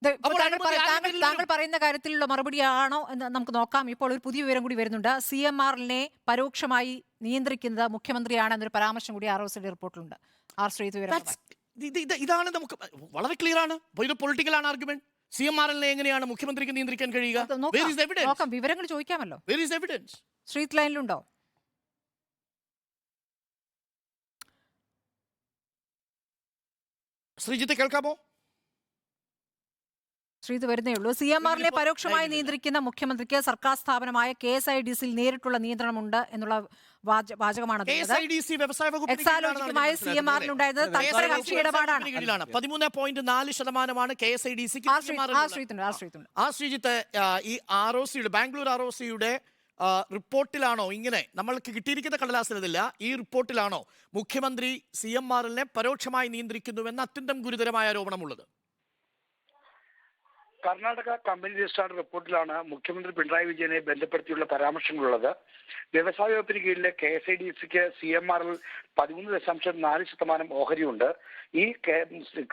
ഇപ്പോൾ അപ്പോൾ താങ്കൾ അഴിമതി ആരുടെ പേരിൽ താങ്കൾ പറയുന്ന കാര്യത്തിലുള്ള മറുപടിയാണോ എന്ന് നമുക്ക് നോക്കാം. ഇപ്പോൾ ഒരു പുതിയ വിവരം കൂടി വരുന്നുണ്ട്. CMRലിനെ പരോക്ഷമായി നിയന്ത്രിക്കുന്നത് മുഖ്യമന്ത്രിയാണ് എന്നൊരു പരാമർശം കൂടി ROCD റിപ്പോർട്ടിലുണ്ട്. ആർ ശ്രീജിത്ത് വിവരം That's- ഇതാണ് നമുക്ക് വളരെ ക്ലിയർ ആണ്. ഇത് പൊളിറ്റിക്കൽ ആണ് ആർഗ്യുമെന്റ്. CMRലിനെ എങ്ങനെയാണ് മുഖ്യമന്ത്രിക്ക് നിയന്ത്രിക്കാൻ കഴിയുക? Where is the evidence? നോക്കാം, വിവരങ്ങൾ ചോദിക്കാമല്ലോ. Where is the evidence? Sreejith ലൈനിലുണ്ടോ? Sreejith കേൾക്കാമോ? ശ്രീജിത്ത് വരുന്നേ ഉള്ളൂ. CMRലിനെ ഇപ്പോൾ പരോക്ഷമായി ലൈനിലില്ല. നിയന്ത്രിക്കുന്ന മുഖ്യമന്ത്രിക്ക് സർക്കാർ സ്ഥാപനമായ KSIDCയിൽ നേരിട്ടുള്ള നിയന്ത്രണമുണ്ട് എന്നുള്ള വാചകമാണ് KSIDC വ്യവസായ വകുപ്പിന് എക്സാലോജിക്കുമായി CMRലുണ്ടായത് തൽപര കക്ഷി ഇടപാടാണ്. 13.4% KSIDCക്ക് ആ ശ്രീജിത്ത് ഈ ROCയുടെ ബാംഗ്ലൂർ ROCയുടെ റിപ്പോർട്ടിലാണോ ഇങ്ങനെ നമ്മൾക്ക് കിട്ടിയിരിക്കുന്ന കടലാസിലതില്ല, ഈ റിപ്പോർട്ടിലാണോ മുഖ്യമന്ത്രി CMRലിനെ പരോക്ഷമായി നിയന്ത്രിക്കുന്നുവെന്ന അത്യന്തം ഗുരുതരമായ ആരോപണമുള്ളത്? കർണാടക കമ്പനി രജിസ്ട്രാർ റിപ്പോർട്ടിലാണ് മുഖ്യമന്ത്രി പിണറായി വിജയനെ ബന്ധപ്പെടുത്തിയുള്ള പരാമർശങ്ങളുള്ളത്. വ്യവസായ വകുപ്പിന് കീഴിലെ KSIDCക്ക് CMRൽ 13.4% ഓഹരിയുണ്ട്. ഈ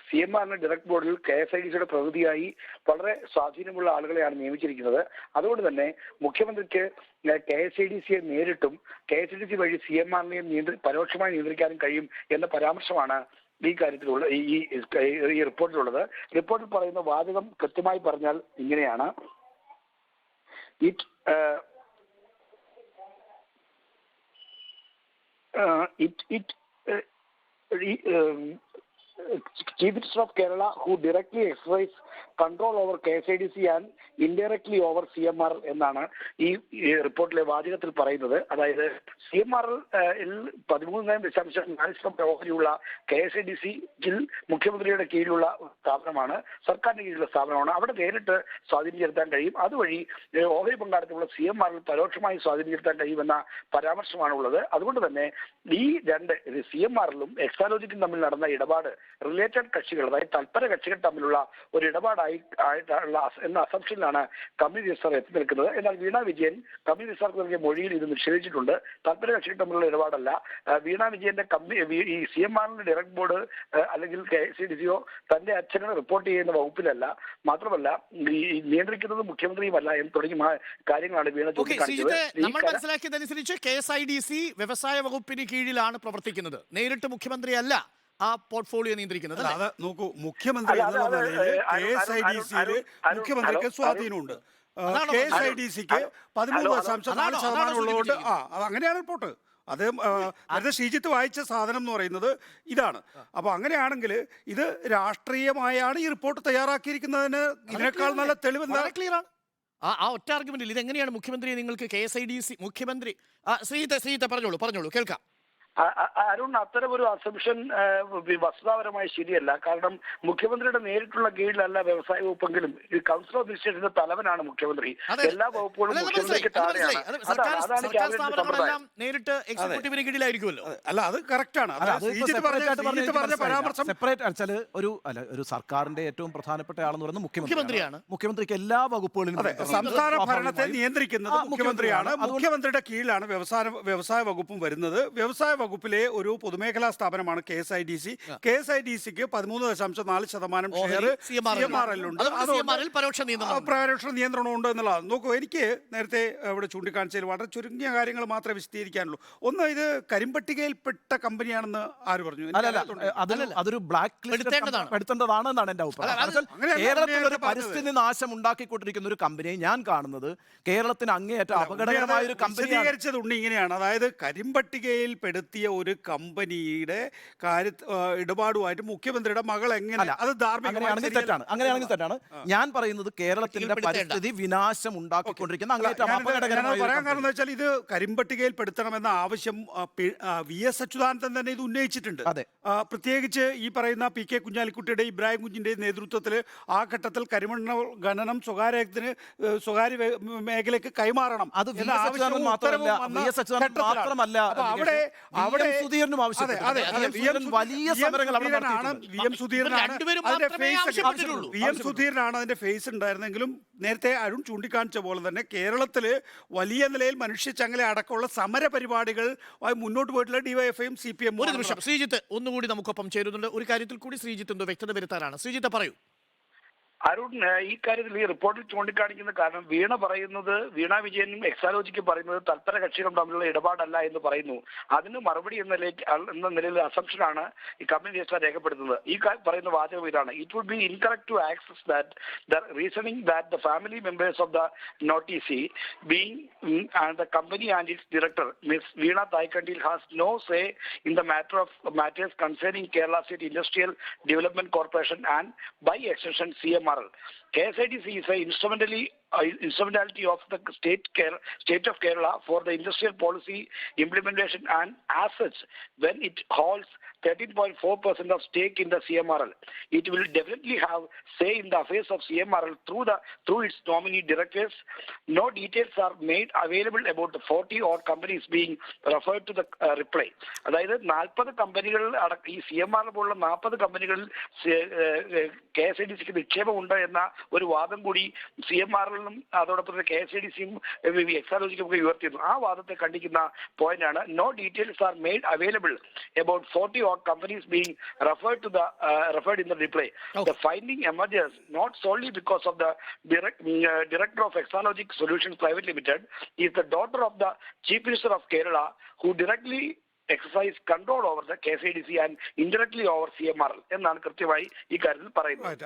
CMRന്റെ ഡയറക്ട് ബോർഡിൽ KSIDCയുടെ പ്രതിനിധിയായി വളരെ സ്വാധീനമുള്ള ആളുകളെയാണ് നിയമിച്ചിരിക്കുന്നത്. അതുകൊണ്ട് തന്നെ മുഖ്യമന്ത്രിക്ക് KSIDCയെ നേരിട്ടും KSIDC വഴി CMRനെയും പരോക്ഷമായി നിയന്ത്രിക്കാനും കഴിയും എന്ന പരാമർശമാണ് ഈ കാര്യത്തിലുള്ള ഈ റിപ്പോർട്ടിലുള്ളത്. റിപ്പോർട്ടിൽ പറയുന്ന വാചകം കൃത്യമായി പറഞ്ഞാൽ ഇങ്ങനെയാണ്: Chief Minister of Kerala who directly exercise control over KSIDC and indirectly over CMR എന്നാണ് ഈ റിപ്പോർട്ടിലെ വാചകത്തിൽ പറയുന്നത്. അതായത് CMRൽ 13.4% ഓഹരിയുള്ള KSIDCയിൽ മുഖ്യമന്ത്രിയുടെ കീഴിലുള്ള സ്ഥാപനമാണ്, സർക്കാരിന്റെ കീഴിലുള്ള സ്ഥാപനമാണ്. അവിടെ നേരിട്ട് സ്വാധീനം ചെലുത്താൻ കഴിയും. അതുവഴി ഓഹരി പങ്കാളിത്തമുള്ള CMRൽ പരോക്ഷമായി സ്വാധീനം ചെലുത്താൻ കഴിയുമെന്ന പരാമർശമാണ് ഉള്ളത്. അതുകൊണ്ട് തന്നെ ഈ രണ്ട് CMRലും എക്സാലോജിക്കും തമ്മിൽ നടന്ന ഇടപാട് റിലേറ്റഡ് കക്ഷികൾ, അതായത് തൽപര കക്ഷികൾ തമ്മിലുള്ള ഒരു ഇടപാടായിട്ടുള്ള എന്ന അസംഷനിലാണ് കമ്പനി രജിസ്ട്രാർ എത്തി നിൽക്കുന്നത്. എന്നാൽ വീണ വിജയൻ കമ്പനി രജിസ്ട്രാർക്ക് നൽകിയ മൊഴിയിൽ ഇത് നിഷേധിച്ചിട്ടുണ്ട്. തൽപര കക്ഷികൾ തമ്മിലുള്ള ഇടപാടല്ല. വീണ വിജയന്റെ ഈ CMRന്റെ ഡയറക്ട് ബോർഡ് അല്ലെങ്കിൽ KSIDCയോ തന്റെ അച്ഛനെ റിപ്പോർട്ട് ചെയ്യുന്ന വകുപ്പിലല്ല. മാത്രമല്ല ഈ നിയന്ത്രിക്കുന്നത് മുഖ്യമന്ത്രിയുമല്ല എന്ന് തുടങ്ങിയ കാര്യങ്ങളാണ് വീണ ചൂണ്ടിക്കാണിച്ചത്. നമ്മൾ മനസ്സിലാക്കിയതനുസരിച്ച് KSIDC വ്യവസായ വകുപ്പിന് കീഴിലാണ് പ്രവർത്തിക്കുന്നത്, നേരിട്ട് മുഖ്യമന്ത്രിയല്ല ആ പോർട്ട്ഫോളിയോ നിയന്ത്രിക്കുന്നത്. അത് നോക്കൂ, മുഖ്യമന്ത്രി എന്നുള്ള നിലയിൽ KSIDCയിൽ മുഖ്യമന്ത്രിക്ക് സ്വാധീനമുണ്ട്. KSIDCക്ക് 13.4% ഉള്ളതുകൊണ്ട് അങ്ങനെയാണ് റിപ്പോർട്ട്. അത് നേരത്തെ ശ്രീജിത്ത് വായിച്ച സാധനം എന്ന് പറയുന്നത് ഇതാണ്. അപ്പൊ അങ്ങനെയാണെങ്കിൽ ഇത് രാഷ്ട്രീയമായാണ് ഈ റിപ്പോർട്ട് തയ്യാറാക്കിയിരിക്കുന്നതിന് ഇതിനേക്കാൾ നല്ല തെളിവ് ക്ലിയർ ആണ്. ആ ഒറ്റ ആർഗ്യുമെന്റിൽ ഇതെങ്ങനെയാണ് മുഖ്യമന്ത്രി നിങ്ങൾക്ക് KSIDC മുഖ്യമന്ത്രി ശ്രീജിത്ത് പറഞ്ഞോളൂ കേൾക്കാം. അരുൺ, അത്തരം ഒരു അസംഷൻ വസ്തുതാപരമായി ശരിയല്ല. കാരണം മുഖ്യമന്ത്രിയുടെ നേരിട്ടുള്ള കീഴിലല്ല വ്യവസായ വകുപ്പെങ്കിലും ഈ കൗൺസിൽ ഓഫ് മിനിസ്റ്റേഴ്സിന്റെ തലവനാണ് മുഖ്യമന്ത്രി. എല്ലാ വകുപ്പുകളും മുഖ്യമന്ത്രിക്ക് താഴെയാണ്. അതാണ് ക്യാബിനറ്റ് സമ്പ്രദായം. നേരിട്ട് എക്സിക്യൂട്ടീവിന് കീഴിലായിരിക്കുമല്ലോ. അല്ല, അത് കറക്റ്റ് ആണ്. ഒരു സർക്കാരിന്റെ ഏറ്റവും പ്രധാനപ്പെട്ട ആളെന്ന് പറയുന്നത് മുഖ്യമന്ത്രിയാണ്. മുഖ്യമന്ത്രിക്ക് എല്ലാ വകുപ്പുകളിലും സംസ്ഥാന ഭരണത്തെ നിയന്ത്രിക്കുന്നത് മുഖ്യമന്ത്രിയാണ്. മുഖ്യമന്ത്രിയുടെ കീഴിലാണ് വ്യവസായ വകുപ്പും വരുന്നത്. വ്യവസായ വകുപ്പിലെ ഒരു പൊതുമേഖലാ സ്ഥാപനമാണ് KSIDC. KSIDCക്ക് 13.4% ഷെയർ CMRലുണ്ട്. പരോക്ഷ നിയന്ത്രണമുണ്ട് എന്നുള്ളതാണ്. നോക്കൂ, എനിക്ക് നേരത്തെ ഇവിടെ ചൂണ്ടിക്കാണിച്ചതിൽ വളരെ ചുരുങ്ങിയ കാര്യങ്ങൾ മാത്രമേ വിശദീകരിക്കാനുള്ളൂ. ഒന്ന്, ഇത് കരിമ്പട്ടികയിൽപ്പെട്ട കമ്പനിയാണെന്ന് ആര് പറഞ്ഞു? അതൊരു ബ്ലാക്ക് ലിസ്റ്റ് എടുത്തേണ്ടതാണ് എന്നാണ് എന്റെ അഭിപ്രായം. കേരളത്തിൽ ഒരു പരിസ്ഥിതി നാശം ഉണ്ടാക്കിക്കൊണ്ടിരിക്കുന്ന ഒരു കമ്പനിയെ ഞാൻ കാണുന്നത് കേരളത്തിന് അങ്ങേയറ്റം അപകടകരമായ ഒരു കമ്പനി. വിശദീകരിച്ചതുണ്ട് ഇങ്ങനെയാണ്. അതായത് കരിമ്പട്ടികയിൽ പെടുത്തിയ ഒരു കമ്പനിയുടെ ഇടപാടുമായിട്ട് മുഖ്യമന്ത്രിയുടെ മകൾ എങ്ങനെ അത് അങ്ങനെയാണെങ്കിൽ തെറ്റാണ്. ഞാൻ പറയുന്നത് കേരളത്തിന്റെ പരിസ്ഥിതി വിനാശം ഉണ്ടാക്കിക്കൊണ്ടിരിക്കുന്ന അങ്ങേയറ്റം അപകടകരമായ പറയാൻ കാരണം എന്താ വെച്ചാൽ ഇത് കരിമ്പട്ടികയിൽ പെടുത്തണമെന്ന ആവശ്യം VS അച്യുതാനന്ദൻ തന്നെ ഇത് ഉന്നയിച്ചിട്ടുണ്ട്. പ്രത്യേകിച്ച് ഈ പറയുന്ന PK കുഞ്ഞാലിക്കുട്ടിയുടെ ഇബ്രാഹിം കുഞ്ഞിന്റെ നേതൃത്വത്തിൽ ആ ഘട്ടത്തിൽ കരിമണ്ണ ഖനനം സ്വകാര്യ മേഖലയ്ക്ക് കൈമാറണം. അത് മാത്രമല്ല, അവിടെ വലിയ സമരങ്ങൾ VM സുധീരനാണ് അതിന്റെ ഫേസ് ഉണ്ടായിരുന്നെങ്കിലും നേരത്തെ അരുൺ ചൂണ്ടിക്കാണിച്ച പോലെ തന്നെ കേരളത്തില് വലിയ നിലയിൽ മനുഷ്യച്ചങ്ങല അടക്കമുള്ള സമര പരിപാടികൾ മുന്നോട്ട് പോയിട്ടുള്ള DYFIയും CPM. ഒരു നിമിഷം, ശ്രീജിത്ത് ഒന്നുകൂടി നമുക്കൊപ്പം ചേരുന്നുണ്ട്. ഒരു കാര്യത്തിൽ കൂടി ശ്രീജിത്ത് എന്തോ വ്യക്തത വരുത്താനാണ്. ശ്രീജിത്ത് പറയൂ. അരുൺ, ഈ കാര്യത്തിൽ ഈ റിപ്പോർട്ടിൽ ചൂണ്ടിക്കാണിക്കുന്ന കാരണം വീണ വിജയനും എക്സാലോജിക്കും പറയുന്നത് തൽപര കക്ഷികളും തമ്മിലുള്ള ഇടപാടല്ല എന്ന് പറയുന്നു. അതിന് മറുപടി എന്ന നിലയിൽ അസംഷനാണ് ഈ കമ്പനി രജിസ്ട്രാർ രേഖപ്പെടുത്തുന്നത്. ഈ പറയുന്ന വാചകം ഇതാണ്: it would be incorrect to access that the reasoning that the family members of the noticee being and the company and its director Miss Veena Thaikandiyil has no say in the matters concerning Kerala State Industrial Development Corporation and by extension CMRL. KSIDC is a instrumentality of the state of Kerala for the industrial policy implementation, and as such, when it holds 13.4% of stake in the CMRL, it will definitely have say in the affairs of CMRL through its nominee directors. No details are made available about the 40 odd companies being referred to the reply. അതായത് 40 കമ്പനികൾ ഈ CMRL പോലുള്ള 40 കമ്പനികളിൽ KSIDCക്ക് നിക്ഷേപമുണ്ട് എന്ന ഒരു വാദം കൂടി CMRLനും അതോടൊപ്പം KSIDCയും എക്സാലോജിക്കും ഒക്കെ ഉയർത്തിയിരുന്നു. ആ വാദത്തെ ഖണ്ഡിക്കുന്ന പോയിന്റാണ് no details are made available about 40 odd companies being referred in the reply. The finding emerges not solely because of the director of Exalogic Solutions Private Limited is the daughter of the Chief Minister of Kerala, who directly exercise control over the KSIDC and indirectly over CMRL എന്നാണ് കൃത്യമായി ഈ കാര്യത്തിൽ പറയുന്നത്.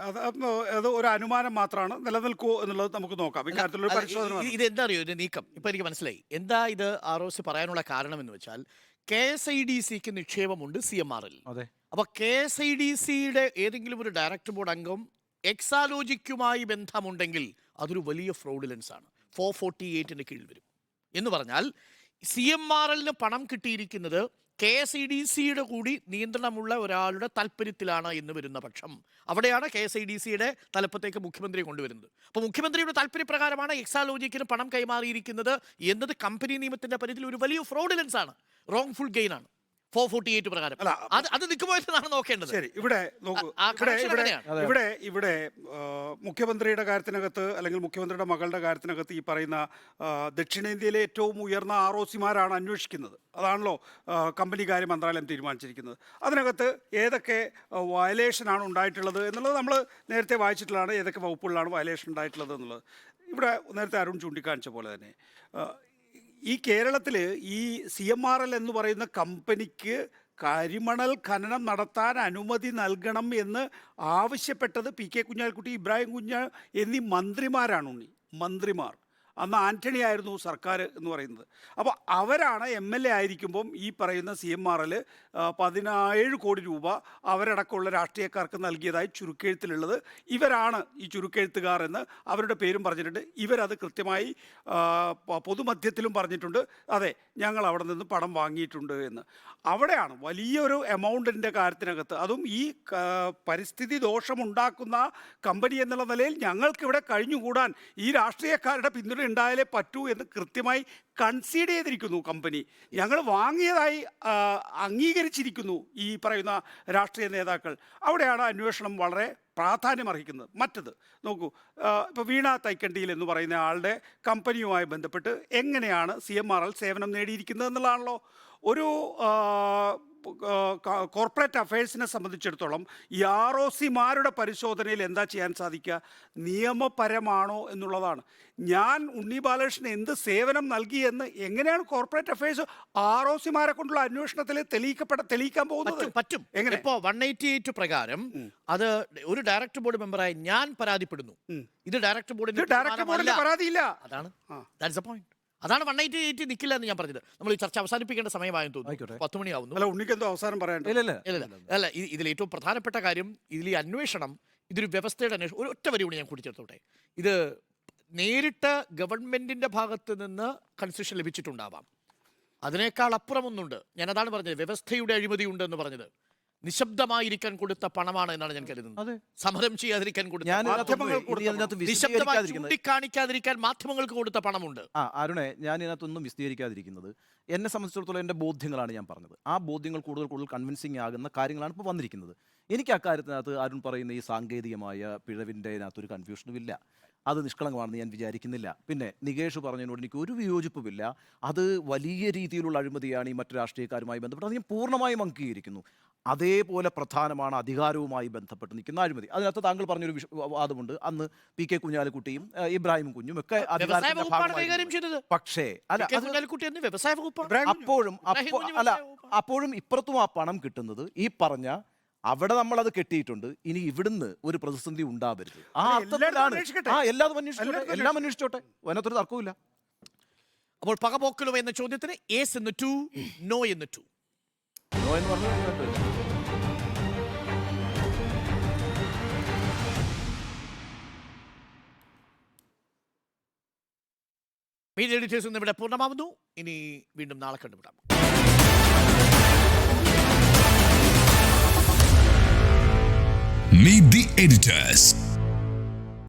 അത് ഒരു അനുമാനം മാത്രമാണ്, നിലനിൽക്കൂ എന്നുള്ളത് നമുക്ക് നോക്കാം. ഇക്കാര്യത്തിലൊരു പരിശോധന ഇത് എന്താ അറിയോ ഇത് നീക്കം? ഇപ്പൊ എനിക്ക് മനസ്സിലായി എന്താ ഇത് ROC പറയാനുള്ള കാരണം എന്ന് വെച്ചാൽ KSIDCക്ക് നിക്ഷേപമുണ്ട് CMRL. അതെ. അപ്പൊ KSIDCയുടെ ഏതെങ്കിലും ഒരു ഡയറക്ടർ ബോർഡ് അംഗം എക്സാലോജിക്കുമായി ബന്ധമുണ്ടെങ്കിൽ അതൊരു വലിയ ഫ്രോഡുലൻസ് ആണ്, 448 കീഴിൽ വരും. എന്ന് പറഞ്ഞാൽ CMRLന് പണം കിട്ടിയിരിക്കുന്നത് KSIDCയുടെ കൂടി നിയന്ത്രണമുള്ള ഒരാളുടെ താല്പര്യത്തിലാണ് എന്ന് വരുന്ന പക്ഷം അവിടെയാണ് KSIDCയുടെ തലപ്പത്തേക്ക് മുഖ്യമന്ത്രിയെ കൊണ്ടുവരുന്നത്. അപ്പോൾ മുഖ്യമന്ത്രിയുടെ താല്പര്യപ്രകാരമാണ് എക്സാലോജിക്കിന് പണം കൈമാറിയിരിക്കുന്നത് എന്നത് കമ്പനി നിയമത്തിന്റെ പരിധിയിൽ ഒരു വലിയ ഫ്രോഡുലൻസ് ആണ്, റോങ്ഫുൾ ഗെയിൻ ആണ്. 448 പ്രകാരം അത് നിൽക്കുമോ എന്നാണ് നോക്കേണ്ടത്. ശരി, ഇവിടെ നോക്കൂ. ഇവിടെ മുഖ്യമന്ത്രിയുടെ കാര്യത്തിനകത്ത് അല്ലെങ്കിൽ മുഖ്യമന്ത്രിയുടെ മകളുടെ കാര്യത്തിനകത്ത് ഈ പറയുന്ന ദക്ഷിണേന്ത്യയിലെ ഏറ്റവും ഉയർന്ന ROCമാരാണ് അന്വേഷിക്കുന്നത്. അതാണല്ലോ കമ്പനികാര്യ മന്ത്രാലയം തീരുമാനിച്ചിരിക്കുന്നത്. അതിനകത്ത് ഏതൊക്കെ വയലേഷനാണ് ഉണ്ടായിട്ടുള്ളത് എന്നുള്ളത് നമ്മൾ നേരത്തെ വായിച്ചിട്ടുള്ളതാണ്, ഏതൊക്കെ വകുപ്പുകളിലാണ് വയലേഷൻ ഉണ്ടായിട്ടുള്ളത് എന്നുള്ളത്. ഇവിടെ നേരത്തെ അരുൺ ചൂണ്ടിക്കാണിച്ച പോലെ തന്നെ ഈ കേരളത്തിൽ ഈ CMRL എന്ന് പറയുന്ന കമ്പനിക്ക് കരിമണൽ ഖനനം നടത്താൻ അനുമതി നൽകണം എന്ന് ആവശ്യപ്പെട്ടത് PK കുഞ്ഞാലിക്കുട്ടി, ഇബ്രാഹിം കുഞ്ഞ് എന്നീ മന്ത്രിമാരാണ്. മന്ത്രിമാർ അന്ന് ആൻ്റണി ആയിരുന്നു സർക്കാർ എന്ന് പറയുന്നത്. അപ്പോൾ അവരാണ് MLA ആയിരിക്കുമ്പം ഈ പറയുന്ന CMRL 17 കോടി രൂപ അവരടക്കമുള്ള രാഷ്ട്രീയക്കാർക്ക് നൽകിയതായി ചുരുക്കെഴുത്തിലുള്ളത്. ഇവരാണ് ഈ ചുരുക്കെഴുത്തുകാർ എന്ന് അവരുടെ പേരും പറഞ്ഞിട്ടുണ്ട്. ഇവരത് കൃത്യമായി പൊതുമധ്യത്തിലും പറഞ്ഞിട്ടുണ്ട്, അതെ ഞങ്ങൾ അവിടെ നിന്ന് പണം വാങ്ങിയിട്ടുണ്ട് എന്ന്. അവിടെയാണ് വലിയൊരു എമൗണ്ടിൻ്റെ കാര്യത്തിനകത്ത്, അതും ഈ പരിസ്ഥിതി ദോഷമുണ്ടാക്കുന്ന കമ്പനി എന്നുള്ള നിലയിൽ ഞങ്ങൾക്കിവിടെ കഴിഞ്ഞുകൂടാൻ ഈ രാഷ്ട്രീയക്കാരുടെ പിന്തുണ ഉണ്ടായാലേ പറ്റൂ എന്ന് കൃത്യമായി കൺസീഡ് ചെയ്തിരിക്കുന്നു കമ്പനി. ഞങ്ങൾ വാങ്ങിയതായി അംഗീകരിച്ചിരിക്കുന്നു ഈ പറയുന്ന രാഷ്ട്രീയ നേതാക്കൾ. അവിടെയാണ് അന്വേഷണം വളരെ പ്രാധാന്യമർഹിക്കുന്നത്. മറ്റത് നോക്കൂ, ഇപ്പോൾ വീണ തൈക്കണ്ടിയിൽ എന്ന് പറയുന്ന ആളുടെ കമ്പനിയുമായി ബന്ധപ്പെട്ട് എങ്ങനെയാണ് CMRL സേവനം നേടിയിരിക്കുന്നത് എന്നുള്ളതാണല്ലോ. ഒരു കോർപ്പറേറ്റ് അഫയേഴ്സിനെ സംബന്ധിച്ചിടത്തോളം ഈ ROCമാരുടെ പരിശോധനയിൽ എന്താ ചെയ്യാൻ സാധിക്കുക? നിയമപരമാണോ എന്നുള്ളതാണ്. ഞാൻ ഉണ്ണി ബാലകൃഷ്ണൻ എന്ത് സേവനം നൽകി എന്ന് എങ്ങനെയാണ് കോർപ്പറേറ്റ് അഫയേഴ്സ് ROCമാരെ കൊണ്ടുള്ള അന്വേഷണത്തിൽ തെളിയിക്കാൻ പോകുന്നത്? പറ്റും. എങ്ങനെ? ഇപ്പോൾ 188 പ്രകാരം അത് ഒരു ഡയറക്ടർ ബോർഡ് മെമ്പറായി ഞാൻ പരാതിപ്പെടുന്നു. ഇത് ഡയറക്ടർ ബോർഡിന്റെ പരാതിയില്ല. അതാണ് ദാറ്റ്സ് ദ പോയിന്റ്. അതാണ് 188 നിൽക്കില്ല എന്ന് ഞാൻ പറഞ്ഞത്. നമ്മൾ ഈ ചർച്ച അവസാനിപ്പിക്കേണ്ട സമയമായെന്ന് തോന്നുന്നു. 10 മണിയാവുന്നു. അല്ല, ഉണ്ണിക്കെന്തോ അവസാനം പറയാൻ അല്ല, ഇതിൽ ഏറ്റവും പ്രധാനപ്പെട്ട കാര്യം ഇതിൽ ഈ അന്വേഷണം ഇതൊരു വ്യവസ്ഥയുടെ അന്വേഷണം. ഒരു ഒറ്റ വരി കൂടി ഞാൻ കൂട്ടിച്ചേർത്തോട്ടെ. ഇത് നേരിട്ട് ഗവൺമെന്റിന്റെ ഭാഗത്ത് നിന്ന് കൺസെഷൻ ലഭിച്ചിട്ടുണ്ടാവാം. അതിനേക്കാൾ അപ്പുറമൊന്നുണ്ട്. ഞാനതാണ് പറഞ്ഞത്, വ്യവസ്ഥയുടെ അഴിമതി ഉണ്ട് എന്ന് പറഞ്ഞത്. നിശബ്ദമായിരിക്കാൻ കൊടുത്ത പണമാണ് എന്നാണ് ഞാൻ കരുതുന്നത്. സമരം ചെയ്യാതിരിക്കാൻ ചൂണ്ടിക്കാണിക്കാതിരിക്കാൻ മാധ്യമങ്ങൾക്ക് കൊടുത്ത പണമുണ്ട്. അരുണെ, ഞാൻ ഇതിനകത്തൊന്നും വിശദീകരിക്കാതിരിക്കുന്നത് എന്നെ സംബന്ധിച്ചിടത്തോളം എൻ്റെ ബോധ്യങ്ങളാണ് ഞാൻ പറഞ്ഞത്. ആ ബോധ്യങ്ങൾ കൂടുതൽ കൺവിൻസിങ് ആകുന്ന കാര്യങ്ങളാണ് ഇപ്പോൾ വന്നിരിക്കുന്നത്. എനിക്ക് അക്കാര്യത്തിനകത്ത് അരുൺ പറയുന്ന ഈ സാങ്കേതികമായ പിഴവിൻ്റെ അതിനകത്തൊരു കൺഫ്യൂഷനും ഇല്ല. അത് നിഷ്കളങ്കമാണെന്ന് ഞാൻ വിചാരിക്കുന്നില്ല. പിന്നെ നികേഷ് പറഞ്ഞതിനോട് എനിക്ക് ഒരു വിയോജിപ്പുമില്ല. അത് വലിയ രീതിയിലുള്ള അഴിമതിയാണ് ഈ മറ്റു രാഷ്ട്രീയക്കാരുമായി ബന്ധപ്പെട്ട്. അത് ഞാൻ പൂർണ്ണമായും അംഗീകരിക്കുന്നു. അതേപോലെ പ്രധാനമാണ് അധികാരവുമായി ബന്ധപ്പെട്ട് നിൽക്കുന്ന അഴിമതി. അതിനകത്ത് താങ്കൾ പറഞ്ഞൊരു വാദമുണ്ട്. അന്ന് PK കുഞ്ഞാലിക്കുട്ടിയും ഇബ്രാഹിം കുഞ്ഞും ഒക്കെ വ്യവസായ അധികാരത്തിന്റെ വകുപ്പാണ് ഭാഗമായി. കൈകാര്യം ചെയ്തത്. പക്ഷേ അല്ല, PK അത് കുഞ്ഞാലിക്കുട്ടി എന്ന് വ്യവസായ വകുപ്പാണ്. ഇബ്രാഹിം അപ്പോഴും ഇബ്രാഹിം കുഞ്ഞ് അല്ല, വ്യവസായ വകുപ്പാണ്. അപ്പോഴും ഇപ്പുറത്തും ആ പണം കിട്ടുന്നത് ഈ പറഞ്ഞ അവിടെ നമ്മളത് കെട്ടിയിട്ടുണ്ട്. ഇനി ഇവിടുന്ന് ഒരു പ്രതിസന്ധി ഉണ്ടാവരുത്. ആ അത് അർത്ഥത്തിലാണ്. എല്ലായിടത്തും അന്വേഷിക്കട്ടെ. എല്ലാതും അന്വേഷിച്ചോട്ടെ, എല്ലായിടത്തും എല്ലാം അന്വേഷിച്ചോട്ടെ, അതിനകത്തൊരു തർക്കവുമില്ല. അപ്പോൾ പകപോക്കലോ എന്ന ചോദ്യത്തിന് യെസ് എന്ന് 2, നോ എന്ന് 2. നോ എന്ന് പറഞ്ഞാൽ മീഡിയ എഡിറ്റേഴ്സ് ഇന്ന് ഇവിടെ പൂർണ്ണമാവുന്നു. ഇനി വീണ്ടും നാളെ കണ്ടുപിടാം. Meet the editors.